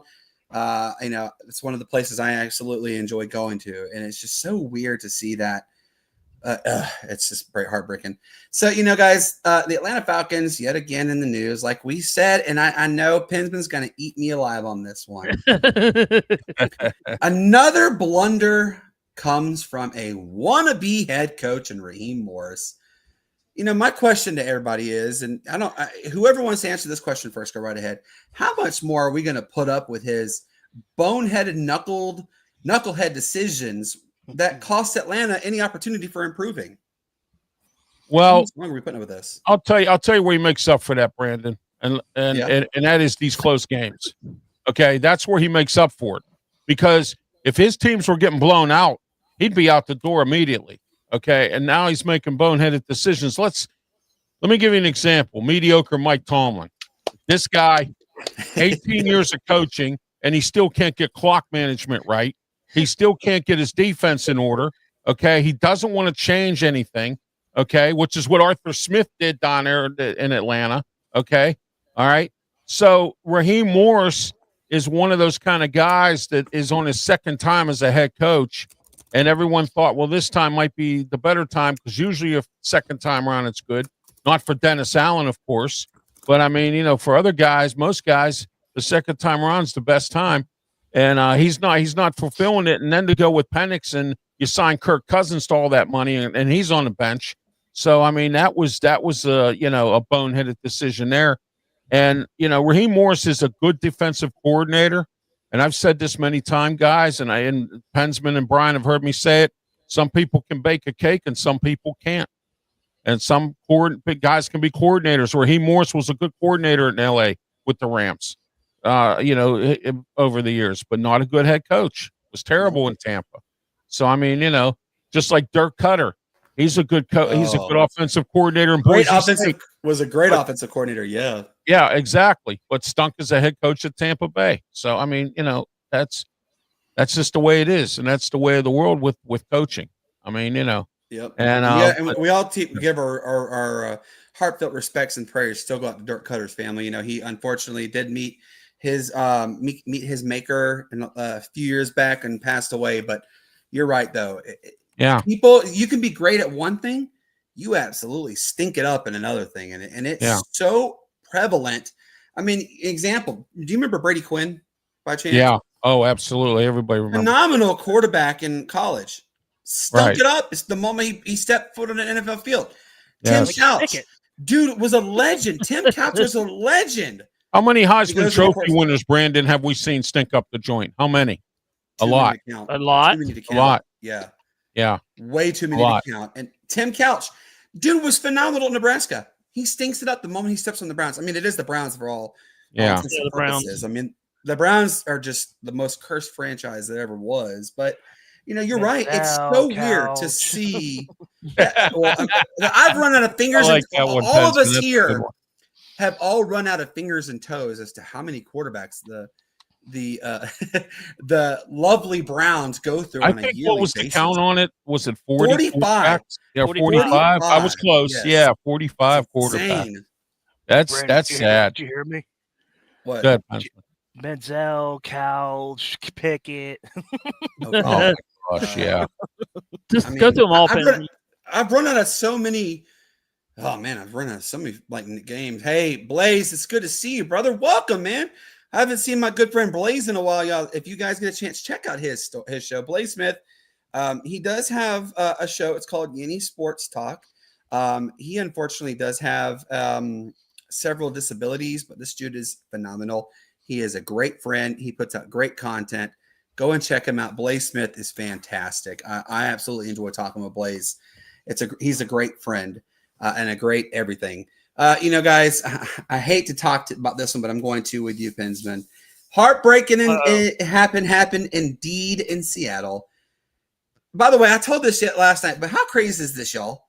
B: It's one of the places I absolutely enjoy going to, and it's just so weird to see that. It's just very heartbreaking. So, guys, the Atlanta Falcons yet again in the news, like we said, and I know Pinsman's going to eat me alive on this one. Another blunder comes from a wannabe head coach in Raheem Morris. My question to everybody is, and whoever wants to answer this question first, go right ahead. How much more are we going to put up with his boneheaded knucklehead decisions that cost Atlanta any opportunity for improving?
C: Well,
B: how long are we putting up with this?
C: I'll tell you where he makes up for that, Brandon, and that is these close games. Okay, that's where he makes up for it, because if his teams were getting blown out, he'd be out the door immediately. Okay, and now he's making boneheaded decisions. Let me give you an example. Mediocre Mike Tomlin. This guy, 18 years of coaching, and he still can't get clock management right. He still can't get his defense in order. Okay, he doesn't want to change anything. Okay, which is what Arthur Smith did down there in Atlanta. Okay, all right. So Raheem Morris is one of those kind of guys that is on his second time as a head coach. and everyone thought, well, this time might be the better time because usually a second time around it's good. Not for Dennis Allen, of course, but I mean, for other guys, most guys, the second time around is the best time, and he's not fulfilling it. And then to go with Penix and you sign Kirk Cousins to all that money, and he's on the bench. So I mean, that was a boneheaded decision there. And Raheem Morris is a good defensive coordinator. And I've said this many times, guys, and Pensman and Brian have heard me say it. Some people can bake a cake and some people can't. And some big guys can be coordinators. Raheem Morris was a good coordinator in L.A. with the Rams, over the years, but not a good head coach. Was terrible in Tampa. So, I mean, just like Dirk Cutter, he's a good he's a good offensive coordinator. In Boise State.
B: Was a great offensive coordinator. Yeah.
C: Yeah, exactly. But stunk as a head coach at Tampa Bay. So, I mean, that's just the way it is. And that's the way of the world with coaching. I mean,
B: Yep.
C: And
B: we all give our heartfelt respects and prayers. Still got the Dirk Cutter's family. He unfortunately did meet his maker a few years back and passed away. But you're right, though. People, you can be great at one thing, you absolutely stink it up in another thing, and it's so prevalent. I mean, example. Do you remember Brady Quinn by chance?
C: Yeah. Oh, absolutely. Everybody remembers.
B: Phenomenal quarterback in college. Stunk it up. It's the moment he stepped foot on an NFL field. Tim Couch, dude, was a legend. Tim Couch was a legend.
C: How many Heisman Trophy winners, Brandon, have we seen stink up the joint? How many? A lot.
F: A lot.
C: A lot.
B: Yeah.
C: Yeah.
B: Way too many to count. And Tim Couch, dude, was phenomenal in Nebraska. He stinks it up the moment he steps on the Browns. I mean, it is the Browns for all.
C: Yeah.
F: The Browns.
B: I mean, the Browns are just the most cursed franchise that ever was. But you're right. It's so weird to see. I've run out of fingers. All of us here have all run out of fingers and toes as to how many quarterbacks the lovely Browns go through.
C: I think what was the count on it? Was it 40?
B: 45.
C: Yeah, 45. I was close. Yes. Yeah, 45 quarterbacks. That's sad.
D: Did you hear me?
B: What?
C: Good.
D: Menzel, Couch, Pickett.
C: Oh my gosh, yeah.
F: Just go through them all.
B: I've run out of so many. Oh man, I've run out of so many games. Hey, Blaze, it's good to see you, brother. Welcome, man. I haven't seen my good friend Blaze in a while, y'all. If you guys get a chance, check out his show, Blaze Smith. He does have a show. It's called Yenny Sports Talk. He unfortunately does have several disabilities, but this dude is phenomenal. He is a great friend. He puts out great content. Go and check him out. Blaze Smith is fantastic. I absolutely enjoy talking with Blaze. He's a great friend and a great everything. Guys, I hate to talk about this one, but I'm going to with you, Pensman. Heartbreaking it happened indeed in Seattle. By the way, I told this shit last night, but how crazy is this, y'all?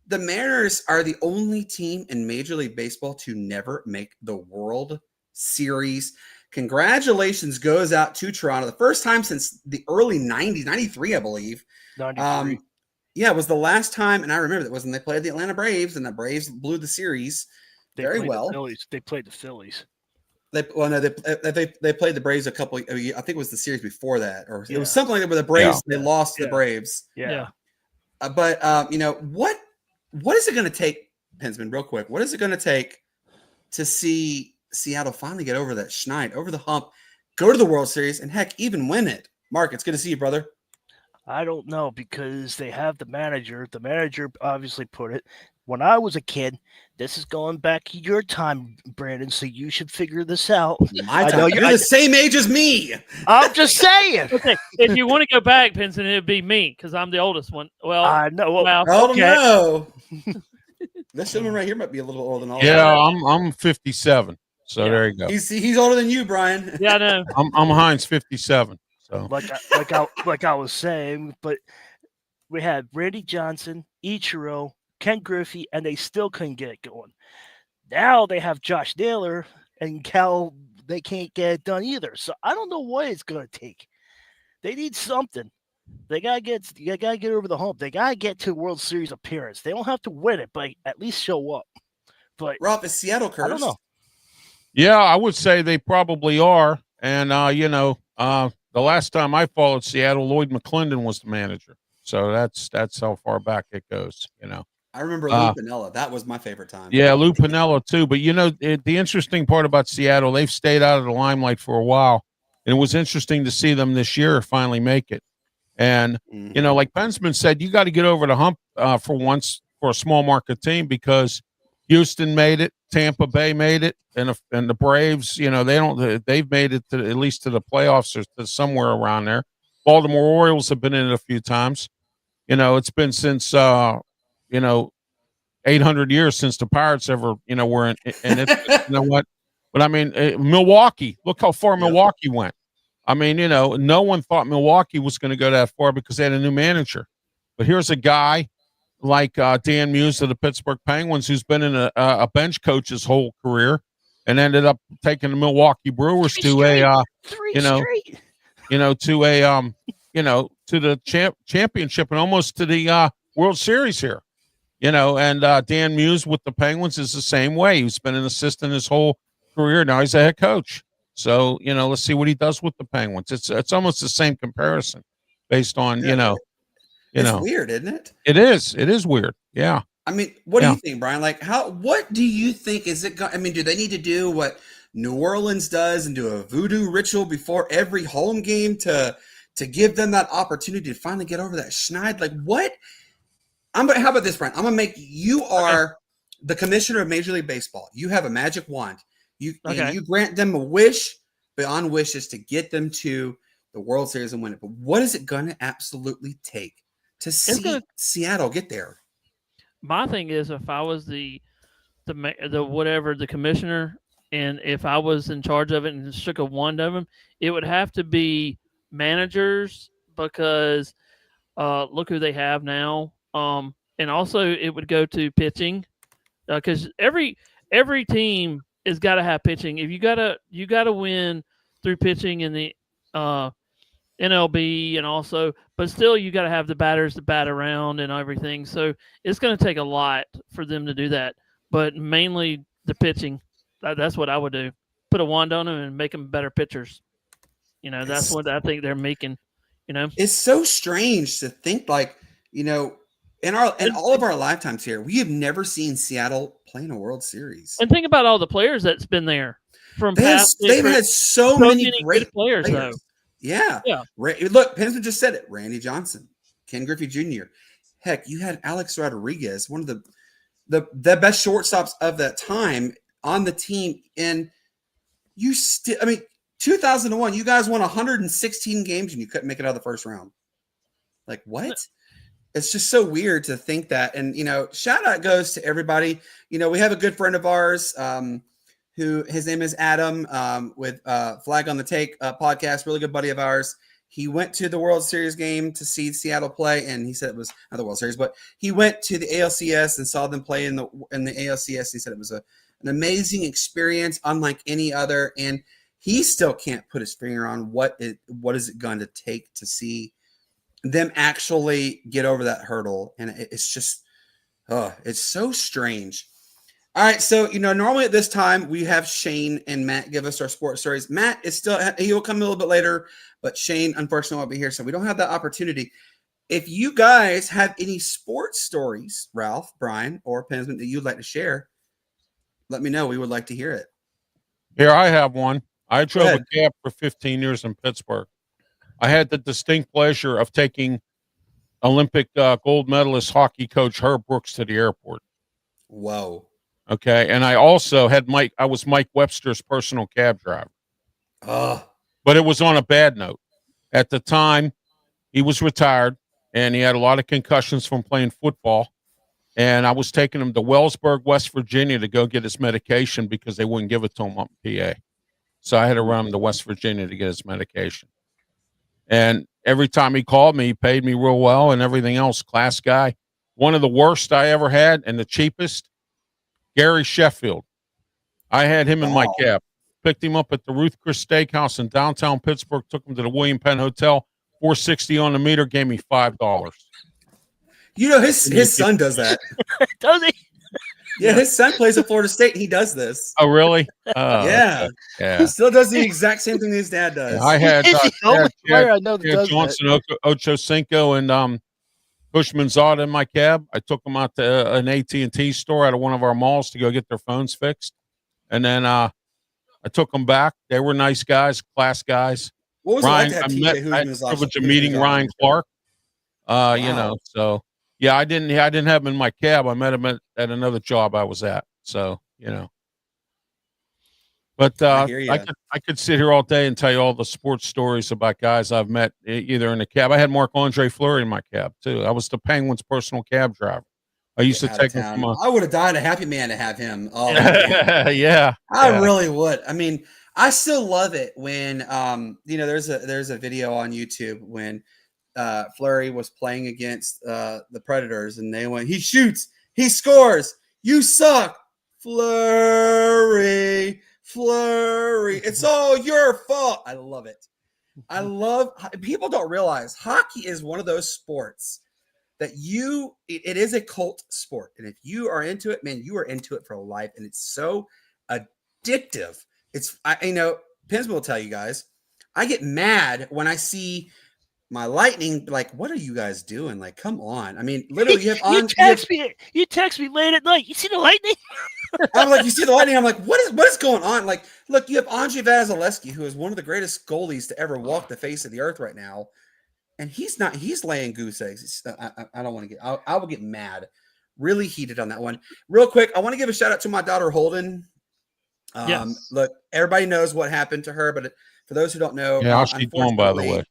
B: The Mariners are the only team in Major League Baseball to never make the World Series. Congratulations goes out to Toronto. The first time since the early 90s, 93, I believe.
D: 93.
B: Yeah, it was the last time, and I remember that was when they played the Atlanta Braves, and the Braves blew the series very well.
D: They played the Phillies.
B: They played the Braves a couple. I think it was the series before that, or it was something like that. Where the Braves they lost to the Braves.
D: Yeah.
B: But what is it going to take, Pensman? Real quick, what is it going to take to see Seattle finally get over that schneid, over the hump, go to the World Series, and heck, even win it? Mark, it's good to see you, brother.
D: I don't know, because they have the manager. The manager obviously put it. When I was a kid, this is going back your time, Brandon, so you should figure this out.
B: My time. You're the same age as me.
D: I'm just saying.
F: Okay, if you want to go back, Pinson, it'd be me because I'm the oldest one. Well,
D: I know.
F: Well,
B: no. This gentleman right here might be a little older than all.
C: Yeah, I'm 57. So there you go.
B: He's older than you, Brian.
F: Yeah, I know.
C: I'm Heinz 57. So
D: like I was saying, but we had Randy Johnson, Ichiro, Ken Griffey, and they still couldn't get it going. Now they have Josh Naylor and Cal. They can't get it done either. So I don't know what it's going to take. They need something. They gotta get over the hump. They gotta get to World Series appearance. They don't have to win it, but at least show up. But
B: Rob, is Seattle cursed?
D: I don't know.
C: Yeah, I would say they probably are. And the last time I followed Seattle, Lloyd McClendon was the manager. So that's how far back it goes, you know.
B: I remember Lou Piniella. That was my favorite time.
C: Yeah, Lou Piniella too. But, you know, the interesting part about Seattle, they've stayed out of the limelight for a while. And it was interesting to see them this year finally make it. And, you know, like Pensman said, you got to get over the hump for once for a small market team, because Houston made it, Tampa Bay made it, and the Braves, you know, they've made it to at least to the playoffs or to somewhere around there. Baltimore Orioles have been in it a few times. You know, it's been since, you know, 800 years since the Pirates ever, you know, were in, and it's, you know what? But I mean, Milwaukee, look how far Milwaukee went. I mean, you know, no one thought Milwaukee was going to go that far because they had a new manager. But here's a guy like Dan Muse of the Pittsburgh Penguins, who's been in a bench coach his whole career, and ended up taking the Milwaukee Brewers to the championship and almost to the World Series here. You know, and Dan Muse with the Penguins is the same way. He's been an assistant his whole career. Now he's a head coach. So, you know, let's see what he does with the Penguins. It's almost the same comparison based on, it's
B: weird, isn't it?
C: It is weird. Yeah.
B: I mean, what do you think, Brian? Like, what do you think is it? I mean, do they need to do what New Orleans does and do a voodoo ritual before every home game to give them that opportunity to finally get over that schneid? Like, what? How about this, Brian? I'm gonna make you are the commissioner of Major League Baseball. You have a magic wand. And you grant them a wish beyond wishes to get them to the World Series and win it. But what is it going to absolutely take to see Seattle get there?
F: My thing is, if I was the commissioner, and if I was in charge of it and shook a wand of them, it would have to be managers, because look who they have now. And also it would go to pitching, because every team has got to have pitching. If you gotta win through pitching in the NLB, and also, but still you got to have the batters to bat around and everything. So it's going to take a lot for them to do that. But mainly the pitching. That's what I would do. Put a wand on them and make them better pitchers. You know, that's what I think they're making. You know,
B: it's so strange to think, like, you know, in all of our lifetimes here, we have never seen Seattle play in a World Series.
F: And think about all the players that's been there from past.
B: They've had so many great
F: players, though.
B: Yeah. Look, Pensman just said it. Randy Johnson, Ken Griffey Jr. Heck, you had Alex Rodriguez, one of the best shortstops of that time on the team. And you still, I mean, 2001, you guys won 116 games and you couldn't make it out of the first round. Like, what? It's just so weird to think that. And, you know, shout out goes to everybody. You know, we have a good friend of ours who his name is Adam with Flag on the Take podcast, really good buddy of ours. He went to the World Series game to see Seattle play, and he said it was not the World Series, but he went to the ALCS and saw them play in the ALCS. He said it was an amazing experience, unlike any other, and he still can't put his finger on what is it going to take to see them actually get over that hurdle. And it's just, it's so strange. All right. So, you know, normally at this time we have Shane and Matt give us our sports stories. Matt is still, he will come a little bit later, but Shane unfortunately won't be here. So we don't have that opportunity. If you guys have any sports stories, Ralph, Brian, or Pensman, that you'd like to share, let me know. We would like to hear it.
C: Here, I have one. I drove a cab for 15 years in Pittsburgh. I had the distinct pleasure of taking Olympic gold medalist hockey coach Herb Brooks to the airport.
B: Whoa.
C: Okay. And I also had I was Mike Webster's personal cab driver. But it was on a bad note. At the time, he was retired and he had a lot of concussions from playing football. And I was taking him to Wellsburg, West Virginia to go get his medication because they wouldn't give it to him up in PA. So I had to run him to West Virginia to get his medication. And every time he called me, he paid me real well and everything else. Class guy. One of the worst I ever had and the cheapest, Gary Sheffield. I had him in my cab. Picked him up at the Ruth Chris Steakhouse in downtown Pittsburgh. Took him to the William Penn Hotel. $4.60 on the meter. Gave me $5.
B: You know, his son does that.
F: Does he?
B: Yeah, his son plays at Florida State. And he does this.
C: Oh, really?
B: Yeah.
C: Okay. Yeah.
B: He still does the exact same thing his dad does.
C: I had
D: He's the only player I know that does that.
C: Johnson, Ochocinco, and Bushman Zada in my cab. I took them out to an AT&T store out of one of our malls to go get their phones fixed, and then I took them back. They were nice guys, class guys.
B: What was
C: Ryan,
B: it like to have
C: I
B: TJ
C: had the privilege of meeting Ryan Clark. You know, so yeah, I didn't have him in my cab. I met him at another job I was at. So, you know. But I could sit here all day and tell you all the sports stories about guys I've met either in a cab. I had Marc-Andre Fleury in my cab too. I was the Penguins' personal cab driver. I used to take him from
B: I would have died a happy man to have him. Oh,
C: yeah.
B: I really would. I mean, I still love it when you know, there's a video on YouTube when Fleury was playing against the Predators, and they went, he shoots, he scores, you suck, Fleury. It's all your fault. I love it. I love, people don't realize hockey is one of those sports that it is a cult sport. And if you are into it, man, you are into it for life. And it's so addictive. Pinsman will tell you guys, I get mad when I see my Lightning, like, what are you guys doing? Like, come on. I mean, literally, you text
D: me late at night. You see the Lightning?
B: I'm like, you see the Lightning? I'm like, what is going on? Like, look, you have Andrei Vasilevsky, who is one of the greatest goalies to ever walk the face of the earth right now. And he's laying goose eggs. I don't want to I will get mad, really heated on that one. Real quick, I want to give a shout out to my daughter, Holden.
F: Yes.
B: Look, everybody knows what happened to her, but for those who don't know,
C: how's she doing, by the way?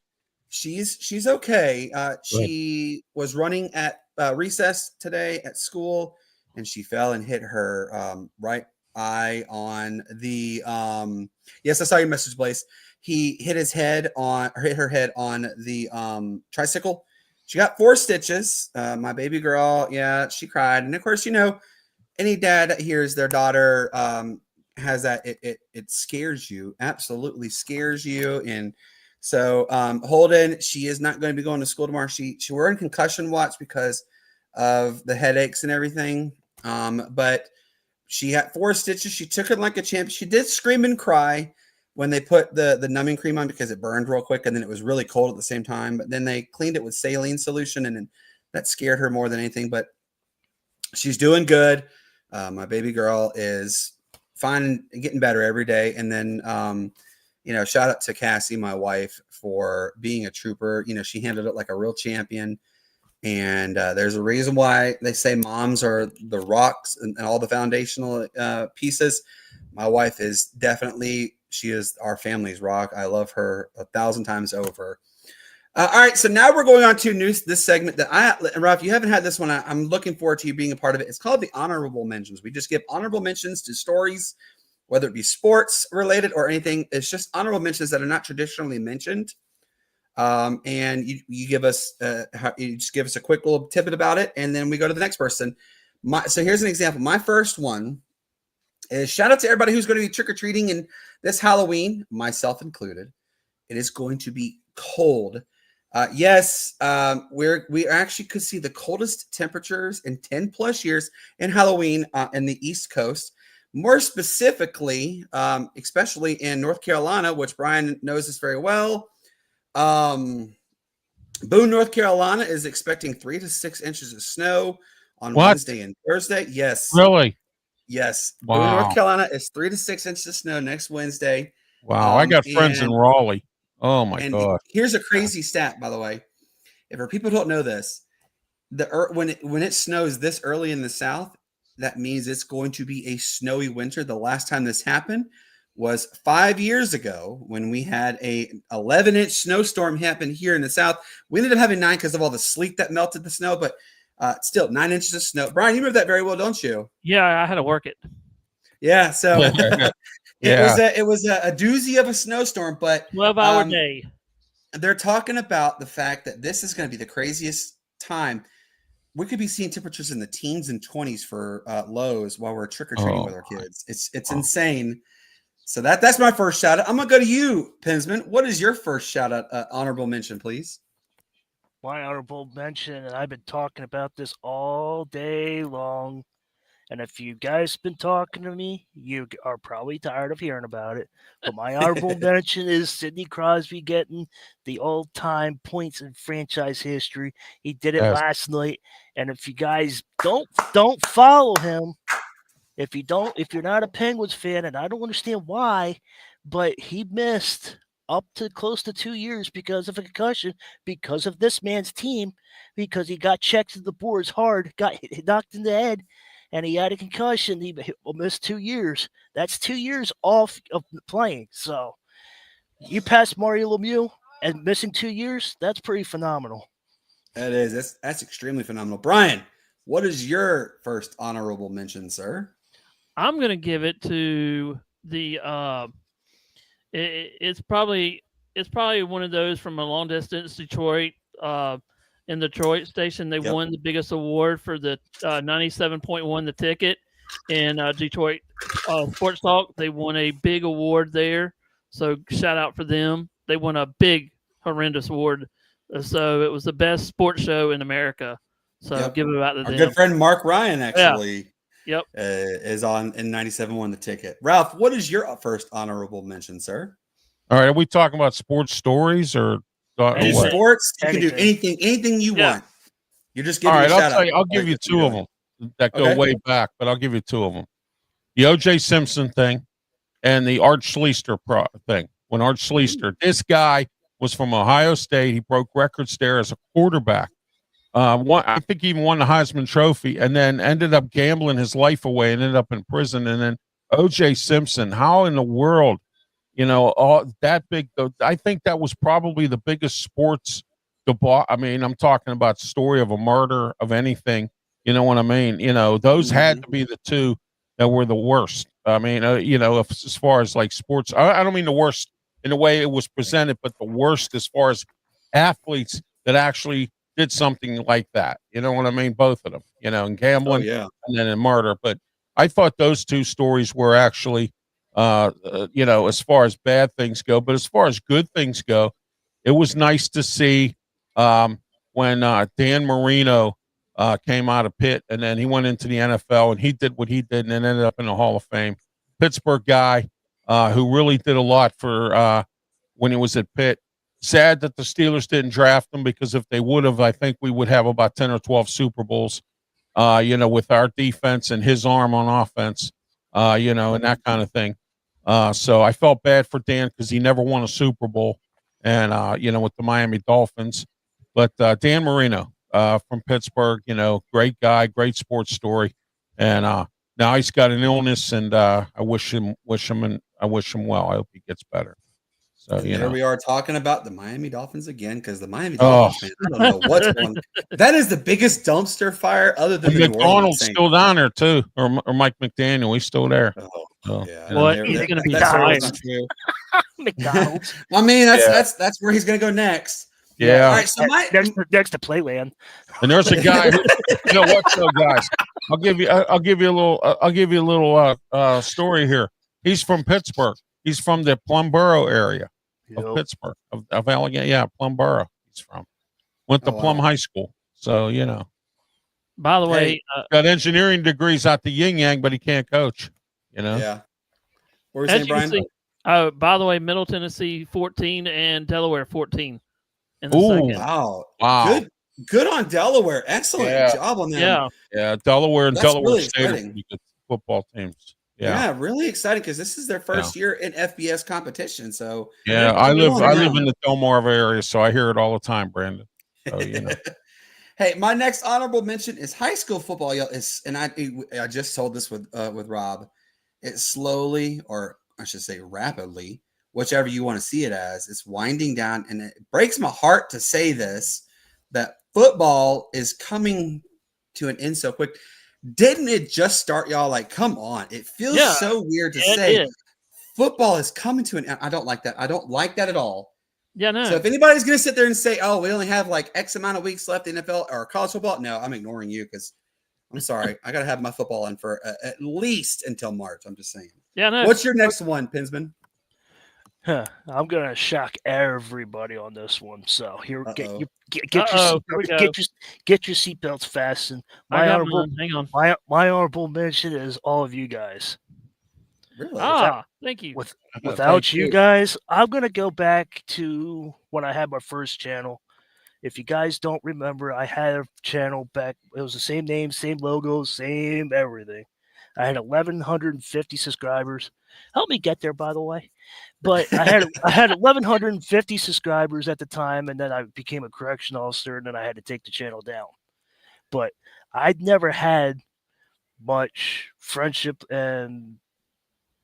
B: She's okay. She was running at recess today at school, and she fell and hit her right eye on the yes, I saw your message, Blaze. He hit her head on the tricycle. She got 4 stitches. My baby girl, yeah, she cried. And of course, you know, any dad that hears their daughter has that, it scares you, absolutely scares you. And so Holden, she is not going to be going to school tomorrow. We're in concussion watch because of the headaches and everything. But she had 4 stitches. She took it like a champ. She did scream and cry when they put the numbing cream on because it burned real quick, and then it was really cold at the same time. But then they cleaned it with saline solution, and then that scared her more than anything. But she's doing good. My baby girl is fine and getting better every day. And then you know, shout out to Cassie, my wife, for being a trooper. You know, she handled it like a real champion. And there's a reason why they say moms are the rocks and all the foundational pieces. My wife is definitely, she is our family's rock. I love her 1,000 times over. All right, so now we're going on to this segment that Rob, if you haven't had this one, I'm looking forward to you being a part of it. It's called the Honorable Mentions. We just give honorable mentions to stories, whether it be sports related or anything. It's just honorable mentions that are not traditionally mentioned. And you give us you just give us a quick little tidbit about it, and then we go to the next person. So here's an example. My first one is shout out to everybody who's going to be trick-or-treating in this Halloween, myself included. It is going to be cold. Yes, we actually could see the coldest temperatures in 10 plus years in Halloween in the East Coast. More specifically, especially in North Carolina, which Brian knows this very well. Boone, North Carolina is expecting 3 to 6 inches of snow on Wednesday and Thursday. Yes.
C: Really?
B: Yes.
C: Wow.
B: Boone, North Carolina is 3 to 6 inches of snow next Wednesday.
C: Wow. I got friends in Raleigh. Oh my God.
B: Here's a crazy stat, by the way. If our people don't know this, when it snows this early in the South, that means it's going to be a snowy winter. The last time this happened was 5 years ago when we had a 11-inch snowstorm happen here in the South. We ended up having 9 because of all the sleet that melted the snow, but still 9 inches of snow. Brian, you remember that very well, don't you?
F: Yeah, I had to work it.
B: Yeah, so it was a doozy of a snowstorm, but
F: 12-hour day.
B: They're talking about the fact that this is going to be the craziest time. We could be seeing temperatures in the teens and 20s for lows while we're trick-or-treating with our kids. It's insane. So that's my first shout out. I'm gonna go to you, Pinsman. What is your first shout out, honorable mention, please?
D: My honorable mention, and I've been talking about this all day long, And if you guys been talking to me, you are probably tired of hearing about it. But my honorable mention is Sidney Crosby getting the all-time points in franchise history. He did it last night. And if you guys don't follow him, if you're not a Penguins fan, and I don't understand why, but he missed up to close to 2 years because of a concussion, because of this man's team, because he got checked to the boards hard, got knocked in the head, and he had a concussion. He missed 2 years. That's 2 years off of playing. So you pass Mario Lemieux and missing 2 years, that's pretty phenomenal.
B: That is. That's extremely phenomenal. Brian, what is your first honorable mention, sir?
F: I'm going to give it to the it's probably one of those from a long distance Detroit in the Detroit station. They won the biggest award for the 97.1 the ticket in Detroit Sports Talk. They won a big award there, so shout out for them. They won a big horrendous award, so it was the best sports show in America. So give it out to them.
B: Our good friend Mark Ryan actually.
F: Yep.
B: Is on in 97.1 the ticket. Ralph, what is your first honorable mention, sir?
C: All right, are we talking about sports stories or
B: sports? You can do anything you want. You're just giving.
C: All right,
B: a shout out.
C: I'll give you two of them that go way back, but I'll give you two of them: the O.J. Simpson thing and the Art Schlichter thing. When Art Schlichter, this guy was from Ohio State, he broke records there as a quarterback. I think he even won the Heisman Trophy, and then ended up gambling his life away and ended up in prison. And then O.J. Simpson, how in the world, all that big? I think that was probably the biggest sports debauch. I mean, I'm talking about story of a murder of anything. You know what I mean? Those had to be the two that were the worst. I mean, as far as like sports, I don't mean the worst in the way it was presented, but the worst as far as athletes that actually did something like that. You know what I mean? Both of them, in gambling and then in murder. But I thought those two stories were actually, as far as bad things go, but as far as good things go, it was nice to see when Dan Marino came out of Pitt and then he went into the NFL and he did what he did and then ended up in the Hall of Fame. Pittsburgh guy who really did a lot for when he was at Pitt. Sad that the Steelers didn't draft him, because if they would have, I think we would have about 10 or 12 Super Bowls, with our defense and his arm on offense, and that kind of thing. So I felt bad for Dan because he never won a Super Bowl and, with the Miami Dolphins. But Dan Marino from Pittsburgh, great guy, great sports story. And now he's got an illness, and I wish him well. I hope he gets better. So
B: here we are talking about the Miami Dolphins again, because the Miami Dolphins, man, I don't know what's going on. That is the biggest dumpster fire other than the
C: McDonald's still down there too, or Mike McDaniel, he's still there.
F: Well, he's going to be dying.
D: McDonald's.
B: I mean, that's where he's going to go next.
C: Yeah.
B: All right. So
D: next to Playland.
C: And there's a guy. Guys? I'll give you a little story here. He's from Pittsburgh. He's from the Plumboro area of Pittsburgh, of Allegheny. Yeah, Plumboro. He's from. Went to Plum High School. So
F: By the way,
C: got engineering degrees out the yin yang, but he can't coach.
B: Yeah. What were you saying, Brian?
F: By the way, Middle Tennessee 14 and Delaware 14 in the second.
B: Wow. Good on Delaware. Excellent job on them.
C: Yeah. Delaware and Delaware
B: really
C: State are pretty good football teams.
B: Yeah, really exciting, because this is their first year in FBS competition. So
C: I live in the Delmarva area, so I hear it all the time, Brandon. So,
B: Hey, my next honorable mention is high school football. And I just told this with Rob. It slowly, or I should say rapidly, whichever you want to see it as, it's winding down, and it breaks my heart to say this, that football is coming to an end so quick. Didn't it just start, y'all? Like, come on. It feels so weird to say football is coming to an end. I don't like that. I don't like that at all.
F: Yeah, no.
B: So if anybody's going to sit there and say, we only have like X amount of weeks left in NFL or college football, no, I'm ignoring you, because I'm sorry. I got to have my football in for at least until March. I'm just saying.
F: Yeah, no.
B: What's your next one, Pinsman?
D: I'm gonna shock everybody on this one. So here, get
B: Uh-oh.
D: your get your
F: Uh-oh, here we
D: seatbelt,
F: go.
D: get your seatbelts fastened.
F: I got mine. Hang on.
D: My honorable mention is all of you guys.
B: Really?
F: Thank you.
D: Without you guys, I'm gonna go back to when I had my first channel. If you guys don't remember, I had a channel back. It was the same name, same logo, same everything. I had 1,150 subscribers. Help me get there, by the way. But I had 1,150 subscribers at the time, and then I became a correction officer, and then I had to take the channel down. But I'd never had much friendship. And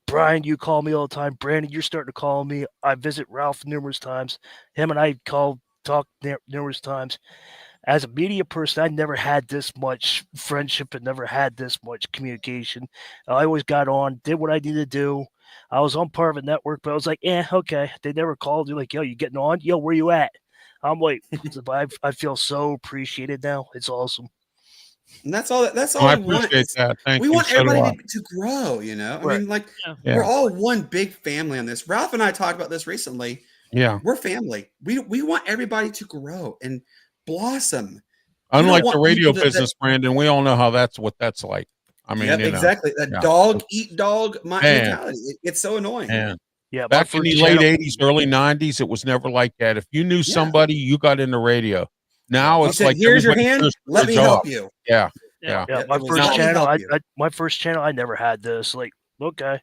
D: Brian, you call me all the time. Brandon, you're starting to call me. I visit Ralph numerous times. Him and I talk numerous times. As a media person, I never had this much friendship and never had this much communication. I always got on, did what I needed to do. I was on part of a network, but I was like, okay. They never called you like, yo, you getting on? Yo, where you at? I'm like, I feel so appreciated now. It's awesome.
B: And that's all. That's all
C: I
B: we want.
C: appreciate that. Thank
B: We
C: you.
B: want
C: So do I.
B: everybody to grow. You know, I
D: Right.
B: mean, like
C: Yeah.
B: we're all one big family on this. Ralph and I talked about this recently.
C: Yeah.
B: We're family. We want everybody to grow and blossom.
C: Unlike
B: want
C: the radio
B: people
C: business, Brandon, we all know how what that's like. I mean,
B: Yep,
C: you know,
B: exactly. That
C: yeah.
B: dog eat dog
C: Man.
B: mentality. It's so annoying.
C: And
D: Yeah, my
C: back in
D: first
C: the late
D: channel-
C: 80s, early 90s, it was never like that. If you knew somebody, you got into radio. Now
B: You
C: it's
B: said,
C: like
B: here's your
C: everybody
B: hand.
C: searches for
B: Let
C: a
B: me
C: job.
B: help you.
C: Yeah.
F: Yeah.
D: Yeah,
B: It
D: my
B: was,
D: first
B: "Let me
D: channel,
B: help you."
D: my first channel, I never had this. Like, okay.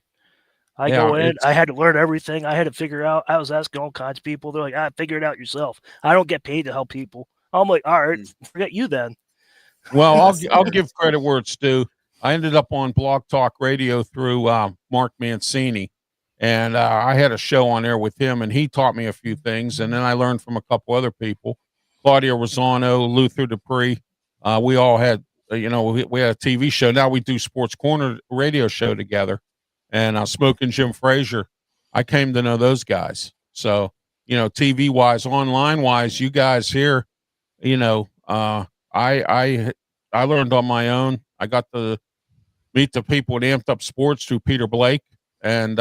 D: I
C: Yeah,
D: go in,
C: it's-
D: I had to learn everything. I had to figure out. I was asking all kinds of people. They're like, figure it out yourself. I don't get paid to help people. I'm like, all right, forget you then.
C: Well,
B: That's
C: I'll
B: hilarious.
C: give credit where it's due. I ended up on Blog Talk Radio through Mark Mancini, and I had a show on there with him, and he taught me a few things, and then I learned from a couple other people, Claudia Rosano, Luther Dupree. We all had, we had a TV show. Now we do Sports Corner radio show together, and Smoking Jim Frazier. I came to know those guys. So, TV wise, online wise, you guys here, I learned on my own. I got to meet the people at Amped Up Sports through Peter Blake, and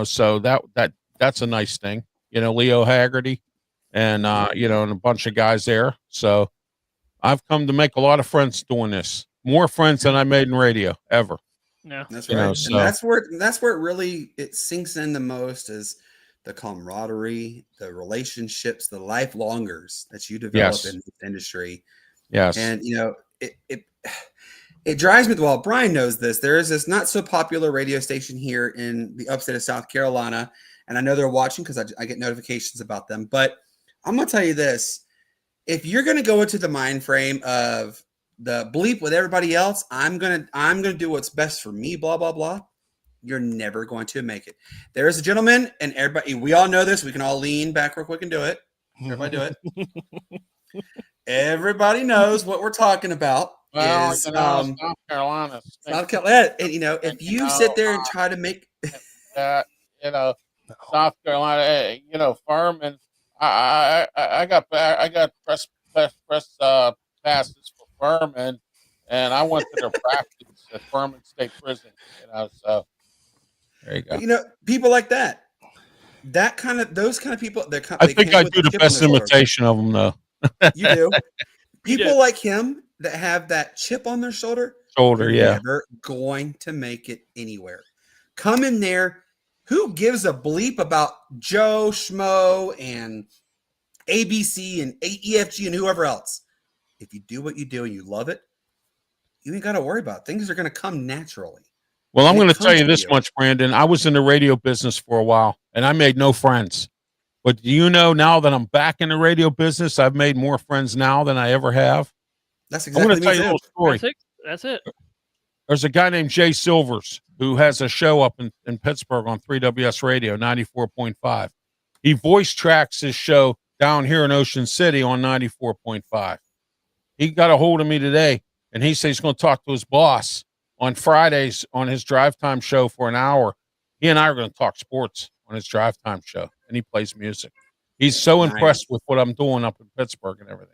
C: so that's a nice thing. Leo Haggerty, and and a bunch of guys there. So I've come to make a lot of friends doing this. More friends than I made in radio ever.
F: Yeah,
B: That's
C: You
B: right.
C: know,
B: And
C: so-
B: that's where it really sinks in the most is the camaraderie, the relationships, the lifelongers that you develop
C: Yes.
B: in this industry.
C: Yes.
B: And it drives me. Well, Brian knows this. There is this not so popular radio station here in the upstate of South Carolina, and I know they're watching because I get notifications about them. But I'm gonna tell you this: if you're gonna go into the mind frame of the bleep with everybody else, I'm gonna do what's best for me. Blah blah blah. You're never going to make it. There is a gentleman, and everybody. We all know this. We can all lean back real quick and do it. Everybody do it. Everybody knows what we're talking about.
C: Well,
B: is,
C: South Carolina.
B: South Carolina, and if you sit there and try to make
C: South Carolina, Furman. I got press passes for Furman, and I went to their practice at Furman State Prison. So there you go.
B: People like that. Those kind of people.
C: I think I do the best imitation of them, though.
B: You do.
F: You
B: People
F: do.
B: like him that have that chip on their shoulder.
C: Shoulder,
B: You're
C: yeah.
B: never going to make it anywhere. Come in there. Who gives a bleep about Joe Schmo and ABC and EFG and whoever else? If you do what you do and you love it, you ain't got to worry about it. Things are going to come naturally.
C: Well, I'm
B: And it
C: going to tell
B: comes
C: you
B: to
C: this
B: you.
C: much, Brandon. I was in the radio business for a while, and I made no friends. But do you know now that I'm back in the radio business, I've made more friends now than I ever have?
B: That's
C: I'm
B: exactly
C: going to tell you a
B: me
C: little
B: too.
C: story.
F: That's it.
C: There's a guy named Jay Silvers who has a show up in Pittsburgh on 3WS Radio, 94.5. He voice tracks his show down here in Ocean City on 94.5. He got a hold of me today, and he said he's going to talk to his boss on Fridays on his drive time show for an hour. He and I are going to talk sports on his drive time show, and he plays music. He's so
B: Nice.
C: impressed with what I'm doing up in Pittsburgh and everything.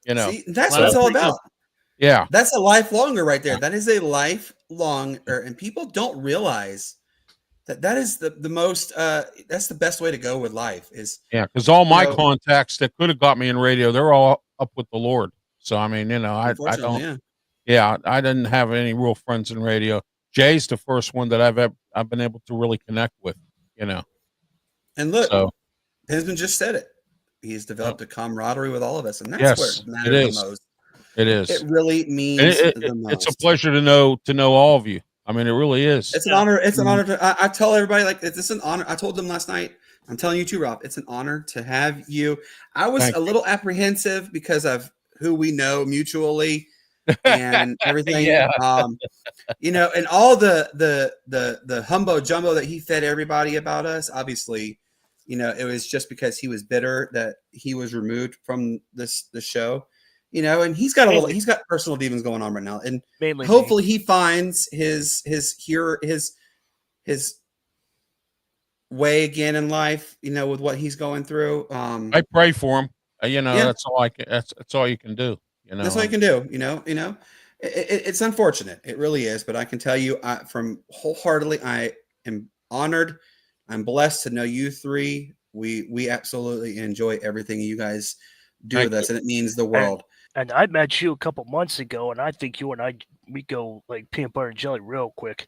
B: See, that's
F: Well,
B: what it's all
F: pretty good.
B: about.
C: Yeah.
B: That's a lifelonger right there. That is a lifelong, and people don't realize That is the most that's the best way to go with life is
C: because all my
B: know-
C: contacts that could have got me in radio, they're all up with the Lord. So I mean, I
B: unfortunately,
C: don't.
B: yeah.
C: I didn't have any real friends in radio. Jay's the first one that I've been able to really connect with.
B: And look,
C: So
B: Pinsman just said it. He's developed a camaraderie with all of us, and that's
C: Yes,
B: where it matters the most.
C: it is.
B: It really means the most.
C: It's a pleasure to know all of you. I mean, it really is.
B: It's an honor. It's an honor to. I tell everybody like it's an honor. I told them last night. I'm telling you too, Rob. It's an honor to have you. I was
C: Thank
B: a little apprehensive because of who we know mutually and everything.
C: Yeah.
B: And all the humbo jumbo that he fed everybody about us. Obviously, it was just because he was bitter that he was removed from the show. And he's got personal demons going on right now, and
D: Mainly
B: hopefully he finds his way again in life, with what he's going through.
C: I pray for him. That's all that's all you can do.
B: That's all you can do. It's unfortunate. It really is. But I can tell you from wholeheartedly, I am honored. I'm blessed to know you three. We absolutely enjoy everything you guys do with us, and it means the world.
D: And I met you a couple months ago, and I think you and we go like peanut butter and jelly real quick.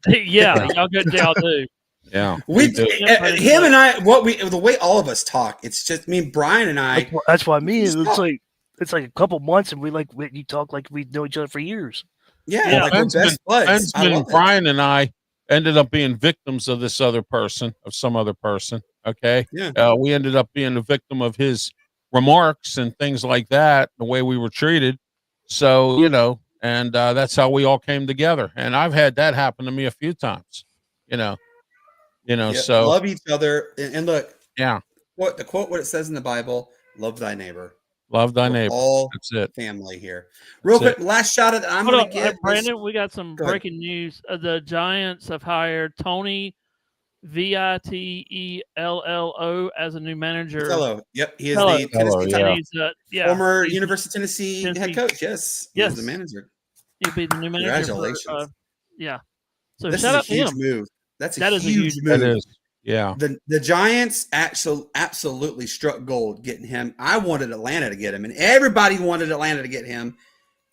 F: Yeah, y'all good down too.
C: Yeah,
B: we him and I. The way all of us talk, it's just Brian and I.
D: That's what I mean. It's like a couple months, and you talk like we know each other for years.
B: Yeah, like we're best buds.
C: Brian and I ended up being victims of some other person. Okay,
B: yeah,
C: we ended up being a victim of his remarks and things like that, the way we were treated. So, and that's how we all came together. And I've had that happen to me a few times, so
B: love each other. And look,
C: yeah,
B: what it says in the Bible, love thy neighbor.
C: Love thy neighbor.
B: All
C: that's it.
B: Family here. Real quick, last shot at I'm going to get.
F: Brandon, we got some breaking news. The Giants have hired Tony Vitello as a new manager.
B: Hello. Yep. He is the Tennessee former University of Tennessee head coach. Yes. He's the manager.
F: He'll be the new manager.
B: Congratulations.
F: So
B: this
F: shout out
B: is a huge move. That is a huge move.
C: That is. Yeah.
B: The Giants absolutely struck gold getting him. I wanted Atlanta to get him, and everybody wanted Atlanta to get him.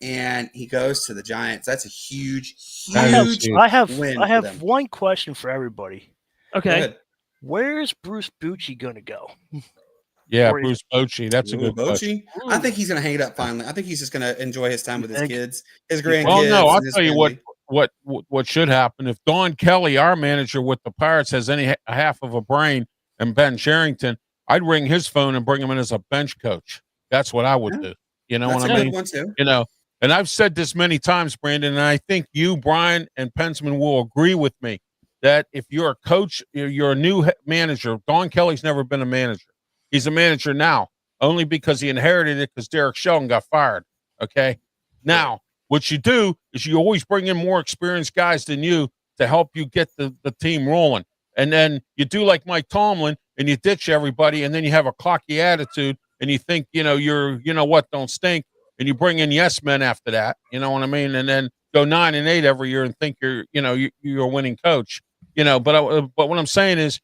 B: And he goes to the Giants. That's a huge win.
D: I have one question for everybody.
F: Okay.
D: Where's Bruce Bucci going to go?
C: Yeah, Bruce Bochy. That's a good question.
B: I think he's going to hang it up finally. I think he's just going to enjoy his time with his kids, his grandkids.
C: Well, no, I'll tell you what should happen. If Don Kelly, our manager with the Pirates, has any half of a brain, and Ben Sherrington, I'd ring his phone and bring him in as a bench coach. That's what I would do. You know
B: what
C: I mean?
B: One too.
C: And I've said this many times, Brandon, and I think you, Brian, and Pensman will agree with me that if you're a coach, you're a new manager. Don Kelly's never been a manager. He's a manager now, only because he inherited it because Derek Sheldon got fired. Okay? Now, what you do is you always bring in more experienced guys than you to help you get the team rolling. And then you do like Mike Tomlin and you ditch everybody, and then you have a cocky attitude and you think, don't stink. And you bring in yes men after that, you know what I mean? And then go 9-8 every year and think you're a winning coach, But what I'm saying is,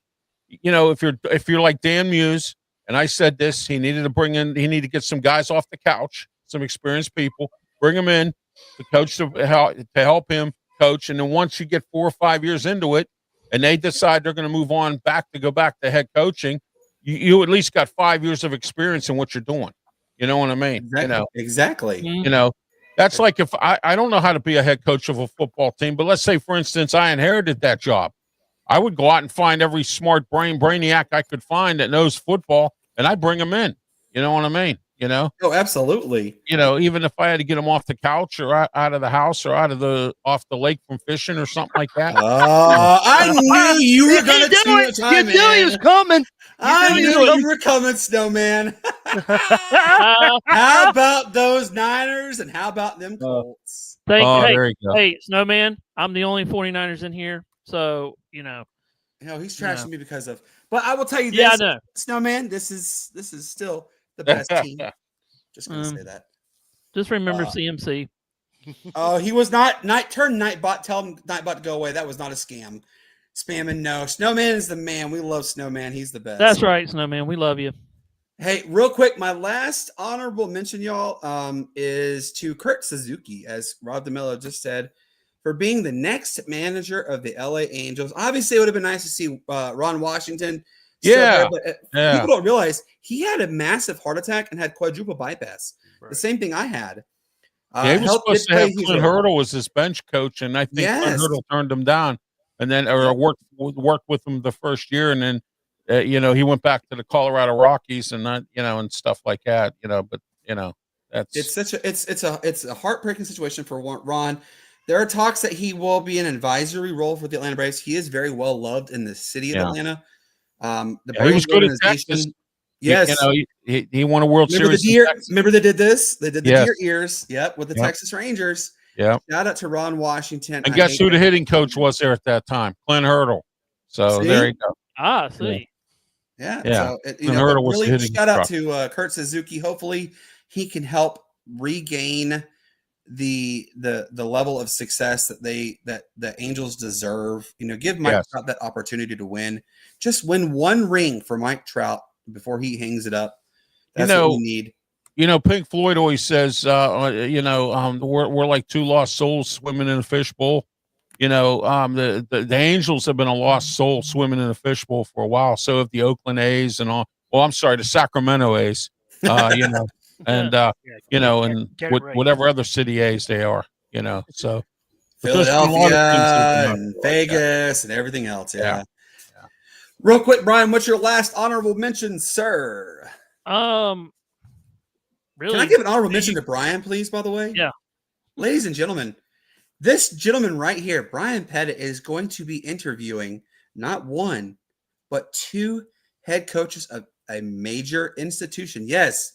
C: if you're like Dan Muse, and I said this, he needed to get some guys off the couch, some experienced people, bring them in to coach to help him coach. And then once you get 4 or 5 years into it, and they decide they're going to move on go back to head coaching, you at least got 5 years of experience in what you're doing. You know what I mean?
B: Exactly.
C: That's like if I don't know how to be a head coach of a football team, but let's say, for instance, I inherited that job. I would go out and find every smart brainiac I could find that knows football, and I bring them in. You know what I mean?
B: Oh, absolutely.
C: Even if I had to get them off the couch or out of the house or off the lake from fishing or something like that.
B: I knew you were going to do it.
D: You knew he was coming.
B: I knew you were coming, Snowman. How about those Niners and how about them Colts?
C: There you go.
F: Hey, Snowman, I'm the only 49ers in here, so
B: he's trashing me because of. But I will tell you this.
F: Yeah, I know.
B: Snowman, this is still the best team. Just gonna say that.
F: Just remember CMC.
B: Oh, he was not Nightbot. Tell him Nightbot to go away. That was not a scam. Spamming, no. Snowman is the man. We love Snowman. He's the best.
F: That's right, Snowman. We love you.
B: Hey, real quick, my last honorable mention, y'all, is to Kurt Suzuki, as Rob DeMello just said, for being the next manager of the LA Angels. Obviously, it would have been nice to see Ron Washington.
C: Yeah,
B: But
C: yeah.
B: people don't realize he had a massive heart attack and had quadruple bypass.
D: Right.
B: The same thing I had.
C: Yeah, he was supposed to have Clint Hurdle as his bench coach, and I think Clint Hurdle turned him down, and then worked with him the first year, and then he went back to the Colorado Rockies, and and stuff like that. But that's
B: it's a heartbreaking situation for Ron. There are talks that he will be an advisory role for the Atlanta Braves. He is very well loved in the city of Atlanta. The
C: he was good at Texas.
B: Yes,
C: he won a World Series.
B: Remember they did this? They did the deer ears. Yep, with the Texas Rangers.
C: Yeah.
B: Shout out to Ron Washington.
C: And guess who the hitting coach was there at that time? Clint Hurdle. So there you go.
F: Ah, see.
B: Yeah.
C: So,
B: Hurdle was really shout out to Kurt Suzuki. Hopefully he can help regain the level of success that the Angels deserve. Give Mike Trout that opportunity to win. Just win one ring for Mike Trout before he hangs it up. That's what we need.
C: Pink Floyd always says, we're like two lost souls swimming in a fishbowl. The Angels have been a lost soul swimming in a fishbowl for a while. So have the Oakland A's and all. Well, I'm sorry, the Sacramento A's. And whatever other city A's they are. So
B: Philadelphia and Vegas and everything else. Yeah. Real quick, Brian, what's your last honorable mention, sir?
F: Really?
B: Can I give an honorable mention to Brian, please, by the way?
F: Yeah.
B: Ladies and gentlemen, this gentleman right here, Brian Pettit, is going to be interviewing not one, but two head coaches of a major institution. Yes,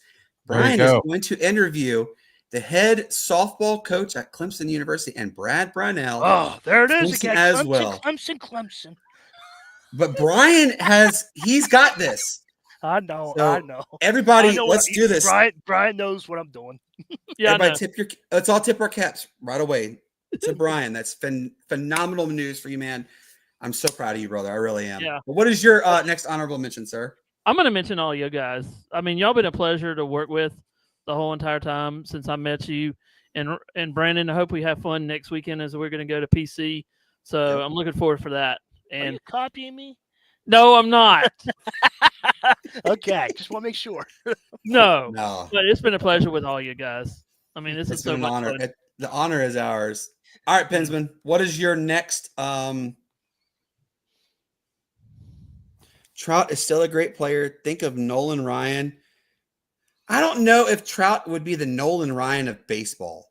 B: Brian is going to interview the head softball coach at Clemson University and Brad Brownell.
D: Oh, there it is
B: Clemson
D: again.
B: As
D: Clemson,
B: well.
D: Clemson.
B: But Brian he's got this.
D: I know.
B: Everybody, let's do this.
D: Brian knows what I'm doing.
F: Yeah,
B: everybody let's all tip our caps right away to Brian. That's phenomenal news for you, man. I'm so proud of you, brother. I really am.
F: Yeah.
B: But what is your next honorable mention, sir?
F: I'm going to mention all you guys. I mean, y'all been a pleasure to work with the whole entire time since I met you. And Brandon, I hope we have fun next weekend as we're going to go to PC. So I'm looking forward for that. And
D: are you copying me?
F: No, I'm not.
D: Okay, just want to make sure.
F: No. But it's been a pleasure with all you guys. I mean, this is so
B: an
F: much
B: honor.
F: fun.
B: The honor is ours. All right, Pensman, what is your next? Trout is still a great player. Think of Nolan Ryan. I don't know if Trout would be the Nolan Ryan of baseball,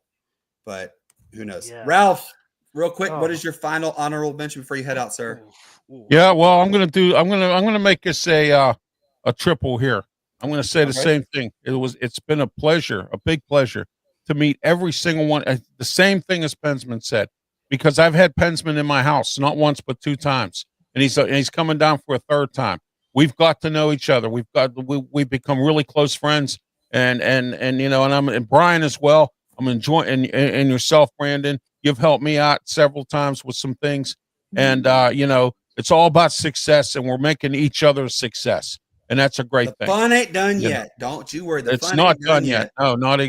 B: but who knows?
D: Yeah.
B: Ralph, real quick, what is your final honorable mention before you head out, sir?
C: Yeah, well, I'm gonna make this a triple here. I'm gonna say the same thing. It's been a pleasure, a big pleasure to meet every single one. The same thing as Pensman said, because I've had Pensman in my house not once but two times, and he's coming down for a third time. We've got to know each other. We've become really close friends, and and Brian as well. I'm enjoying and yourself, Brandon. You've helped me out several times with some things, and it's all about success, and we're making each other a success, and that's a great thing.
B: The fun ain't done yet. Don't you worry.
C: It's not done yet. No, not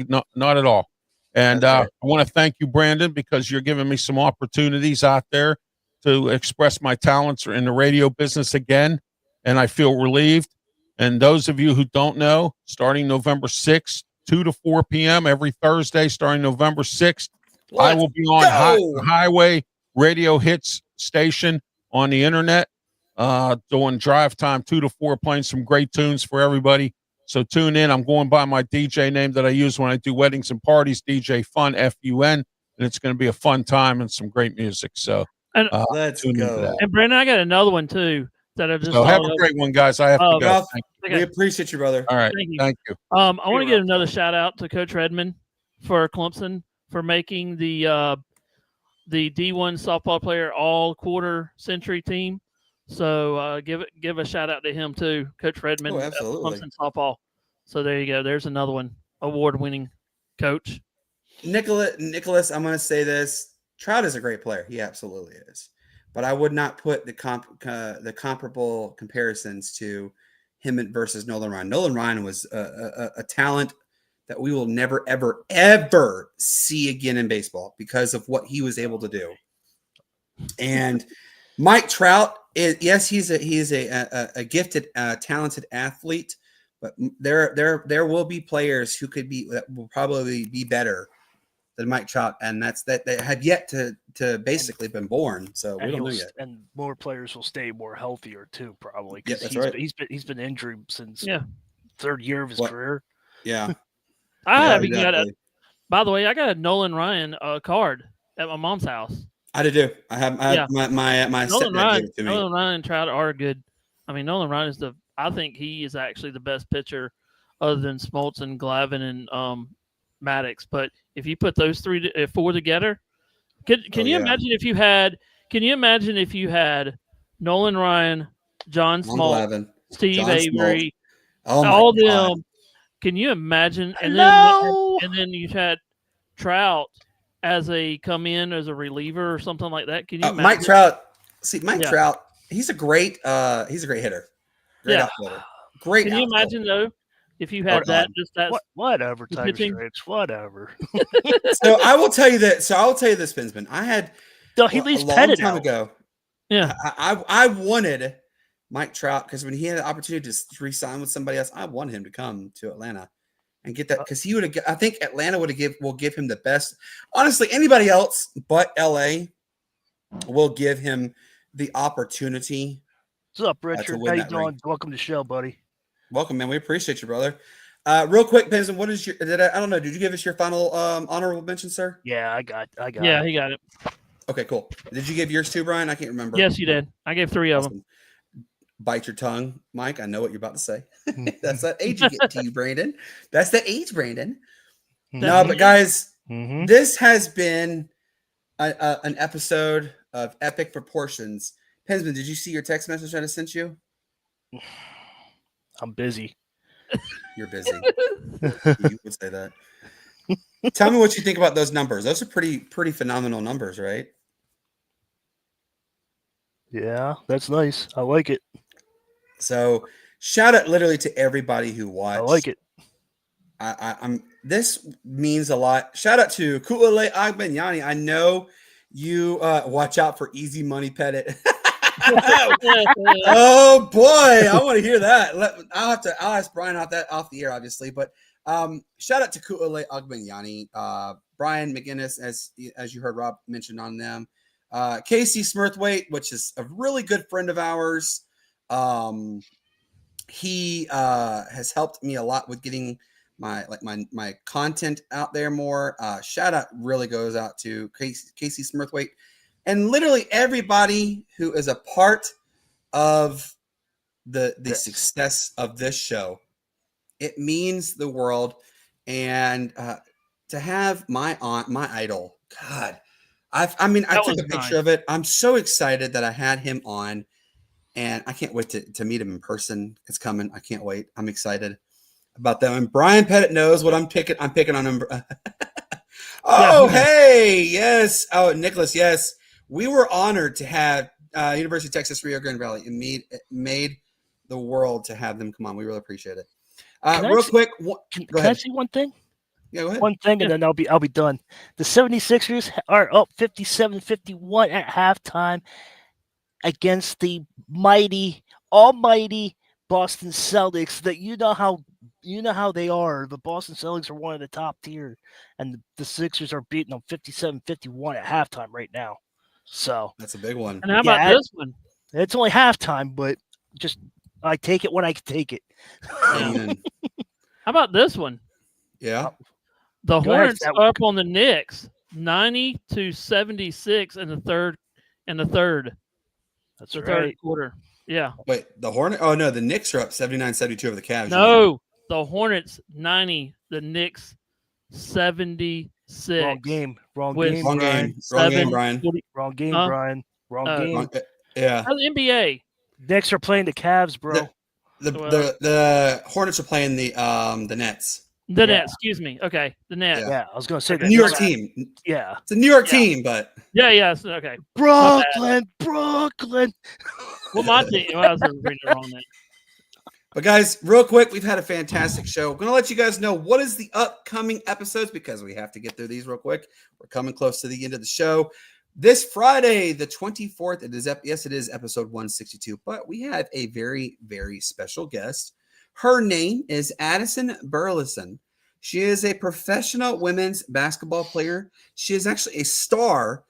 C: at all. And I want to thank you, Brandon, because you're giving me some opportunities out there to express my talents in the radio business again, and I feel relieved. And those of you who don't know, starting November 6th, 2 to 4 p.m. every Thursday, starting November 6th, I will be on Highway Radio Hits station on the internet, doing drive time 2 to 4, playing some great tunes for everybody. So tune in. I'm going by my DJ name that I use when I do weddings and parties, DJ Fun, F-U-N, and it's going to be a fun time and some great music. So
B: let's go.
F: And Brandon, I got another one too that I just.
C: So have a great one, guys. I have to go.
B: Ralph, we appreciate you, brother.
C: All right, thank you.
F: I want to give another shout out to Coach Redmond for Clemson for making the D1 softball player all quarter century team. So give a shout out to him too, Coach Redmond at Clemson softball. So there you go. There's another one, award-winning coach.
B: Nicholas, I'm going to say this. Trout is a great player. He absolutely is. but I would not put the comparable comparisons to him versus Nolan Ryan. Nolan Ryan was a talent that we will never, ever, ever see again in baseball because of what he was able to do. And Mike Trout he's a gifted, talented athlete, but there will be players that will probably be better than Mike Trout, and that have yet to basically been born. So we don't know yet.
D: And more players will stay more healthier too, probably.
B: Yeah, that's right.
D: He's been injured since third year of his
B: What?
D: career.
B: Yeah.
F: I
B: Yeah,
F: haven't got
B: exactly.
F: By the way, I got a Nolan Ryan card at my mom's house.
B: I do. I have my
F: Nolan
B: stepdad
F: Ryan,
B: gave it to me.
F: Nolan Ryan and Trout are good. I mean, Nolan Ryan is I think he is actually the best pitcher other than Smoltz and Glavine and Maddox. But if you put those four together, can you imagine if you had? Can you imagine if you had Nolan Ryan, John Smoltz, Steve
B: John
F: Avery,
B: Oh
F: all
B: my God.
F: them? Can you imagine? And then you had Trout as come in as a reliever or something like that. Can you imagine?
B: Mike Trout? See, Trout. He's a great hitter. Great outfielder. Great.
F: Can you imagine though? If you had
D: Whatever, Tiger Stripes, whatever.
B: So I will tell you that. So I will tell you this, Pinsman. I had
D: he leaves
B: a long
D: Pettit
B: time
D: out.
B: ago.
F: Yeah,
B: I wanted Mike Trout because when he had the opportunity to re-sign with somebody else, I wanted him to come to Atlanta and get that because he would have. I think Atlanta will give him the best. Honestly, anybody else but LA will give him the opportunity.
D: What's up, Richard? How you doing? Welcome to the show, buddy.
B: Welcome, man. We appreciate you, brother. Real quick, Pinsman, what is your? I don't know. Did you give us your final honorable mention, sir?
D: Yeah, I got.
F: Yeah, he got it.
B: Okay, cool. Did you give yours too, Brian? I can't remember.
F: Yes, you did. I gave 3 of them.
B: Bite your tongue, Mike. I know what you're about to say. That's that age you get to you, Brandon. That's the age, Brandon. No, but guys, this has been an episode of epic proportions. Pinsman, did you see your text message that I sent you?
D: I'm busy.
B: You're busy. You would say that. Tell me what you think about those numbers. Those are pretty phenomenal numbers, right?
D: Yeah, that's nice. I like it.
B: So shout out literally to everybody who watched.
D: I like it.
B: I'm. This means a lot. Shout out to Ku'ale Agbenyani. I know you watch out for easy money, Pettit. Oh boy, I want to hear that. I'll ask Brian off the air, obviously. But shout out to Ku'ale Agbenyani, Brian McGinnis, as you heard Rob mention on them. Casey Smurthwaite, which is a really good friend of ours. He has helped me a lot with getting my content out there more. Shout out really goes out to Casey Smurthwaite and literally everybody who is a part of the success of this show. It means the world. And to have my aunt, my idol, God, I took a picture of it. I'm so excited that I had him on, and I can't wait to meet him in person. It's coming. I can't wait. I'm excited about that. And Brian Pettit knows what I'm picking. I'm picking on him. Hey, yes. Oh, Nicholas, yes. We were honored to have University of Texas Rio Grande Valley. It made the world to have them come on. We really appreciate it. Quick,
D: can I say one thing?
B: Yeah, go ahead.
D: One thing, and then I'll be done. The 76ers are up 57-51 at halftime against the almighty Boston Celtics. That you know how they are. The Boston Celtics are one of the top tier, and the Sixers are beating them 57-51 at halftime right now. So
B: that's a big one.
F: And how about this one?
D: It's only halftime, but just I take it when I can take it.
F: How about this one?
B: Yeah.
F: The Hornets are up on the Knicks 90-76 in the third.
D: That's
F: third quarter. Yeah.
B: Wait, the Hornets? Oh no, the Knicks are up 79-72 over the Cavs.
F: No, the Hornets 90, the Knicks 76.
D: Wrong game, Brian.
B: Wrong game, Brian. Yeah.
F: How's the NBA?
D: Knicks are playing the Cavs, bro.
B: The Hornets are playing the Nets.
F: The
D: Yeah.
F: Nets, excuse me. Okay, the Nets.
B: Yeah.
D: Yeah, I was going to say
B: The
D: that.
B: New York team.
D: Yeah.
B: It's a New York
F: Yeah.
B: team, but
F: Yeah. So, okay.
D: Brooklyn.
F: Well, my team. Well, I was reading it wrong then.
B: But guys, real quick, we've had a fantastic show. We're going to let you guys know what is the upcoming episodes because we have to get through these real quick. We're coming close to the end of the show. This Friday, the 24th, it is episode 162, but we have a very, very special guest. Her name is Addison Burleson. She is a professional women's basketball player. She is actually a star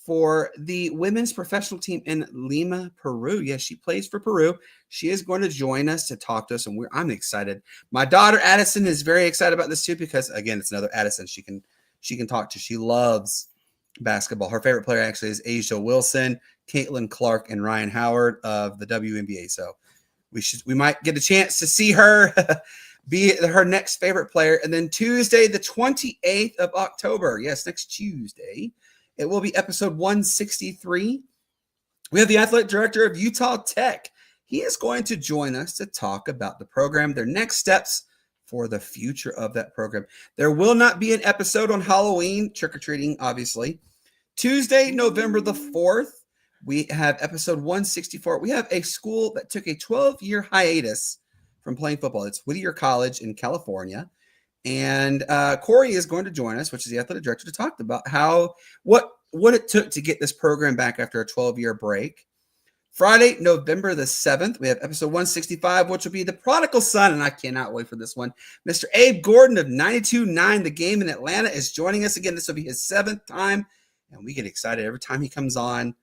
B: for the women's professional team in Lima, Peru. Yes, she plays for Peru. She is going to join us to talk to us, and I'm excited. My daughter Addison is very excited about this too because, again, it's another Addison she can talk to. She loves basketball. Her favorite player actually is Asia Wilson, Caitlin Clark, and Ryan Howard of the WNBA. So we might get a chance to see her be her next favorite player. And then Tuesday, the 28th of October, yes, next Tuesday, it will be episode 163. We have the athletic director of Utah Tech. He is going to join us to talk about the program, their next steps for the future of that program. There will not be an episode on Halloween, trick-or-treating, obviously. Tuesday, November the 4th, we have episode 164. We have a school that took a 12-year hiatus from playing football. It's Whittier College in California. And Corey is going to join us, which is the athletic director, to talk about what it took to get this program back after a 12-year break. Friday, November the 7th, we have episode 165, which will be the prodigal son, and I cannot wait for this one. Mr. Abe Gordon of 92.9 The Game in Atlanta is joining us again. This will be his 7th time, and we get excited every time he comes on.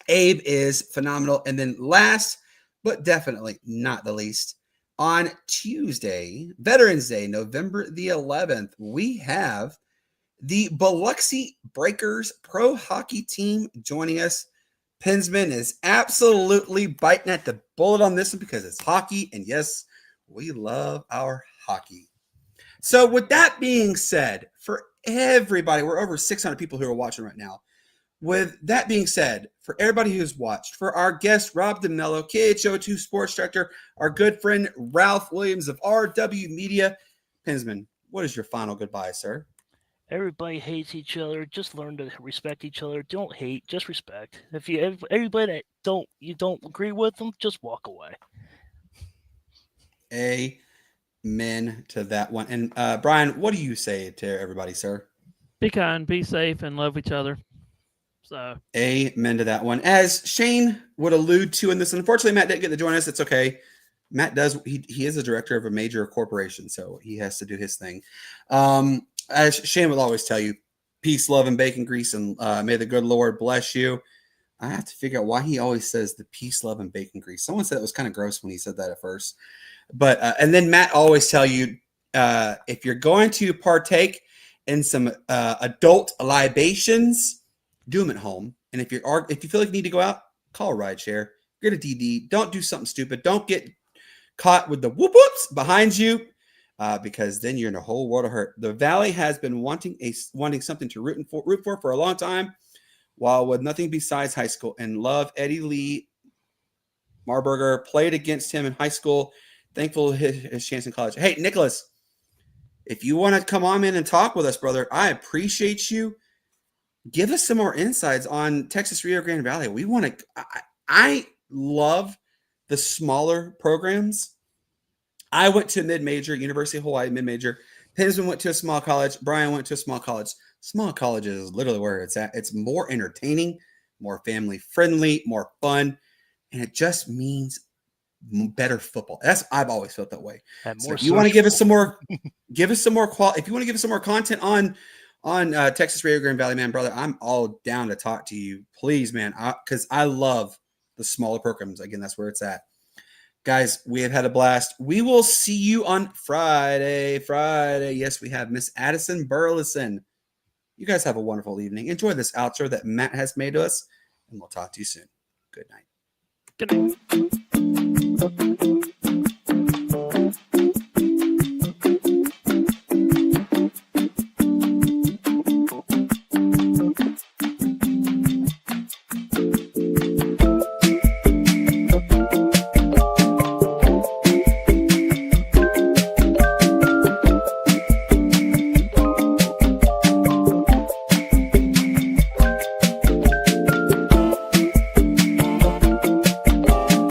B: Abe is phenomenal. And then last, but definitely not the least, on Tuesday, Veterans Day, November the 11th, we have the Biloxi Breakers Pro Hockey Team joining us. Pinsman is absolutely biting at the bullet on this one because it's hockey. And yes, we love our hockey. So with that being said, for everybody, we're over 600 people who are watching right now. With that being said, for everybody who's watched, for our guest, Rob DeMello, KHON2 Sports Director, our good friend, Ralph Williams of RW Media, Pinsman, what is your final goodbye, sir?
D: Everybody hates each other. Just learn to respect each other. Don't hate, just respect. If everybody that you don't agree with them, just walk away.
B: Amen to that one. And Brian, what do you say to everybody, sir?
F: Be kind, be safe, and love each other. So
B: amen to that one. As Shane would allude to in this, unfortunately, Matt didn't get to join us. It's okay. Matt does. He is a director of a major corporation, so he has to do his thing. As Shane will always tell you, peace, love, and bacon grease, and may the good Lord bless you. I have to figure out why he always says the peace, love, and bacon grease. Someone said it was kind of gross when he said that at first. But and then Matt always tell you, if you're going to partake in some adult libations, do them at home. And if you feel like you need to go out, call a ride share. Get a DD. Don't do something stupid. Don't get caught with the whoop whoops behind you. Because then you're in a whole world of hurt. The Valley has been wanting something to root for a long time, while with nothing besides high school. And love Eddie Lee Marburger played against him in high school. Thankful his chance in college. Hey, Nicholas, if you want to come on in and talk with us, brother, I appreciate you. Give us some more insights on Texas Rio Grande Valley. We want to. I love the smaller programs. I went to a mid-major, University of Hawaii mid-major. Pinsman went to a small college. Brian went to a small college. Small college is literally where it's at. It's more entertaining, more family-friendly, more fun, and it just means better football. I've always felt that way. So if you want to give us some more, quality. If you want to give us some more content on Texas Rio Grande Valley, man, brother, I'm all down to talk to you. Please, man, because I love the smaller programs. Again, that's where it's at. Guys, we have had a blast. We will see you on Friday. Yes, we have Miss Addison Burleson. You guys have a wonderful evening. Enjoy this outro that Matt has made to us, and we'll talk to you soon. Good night.
F: good night.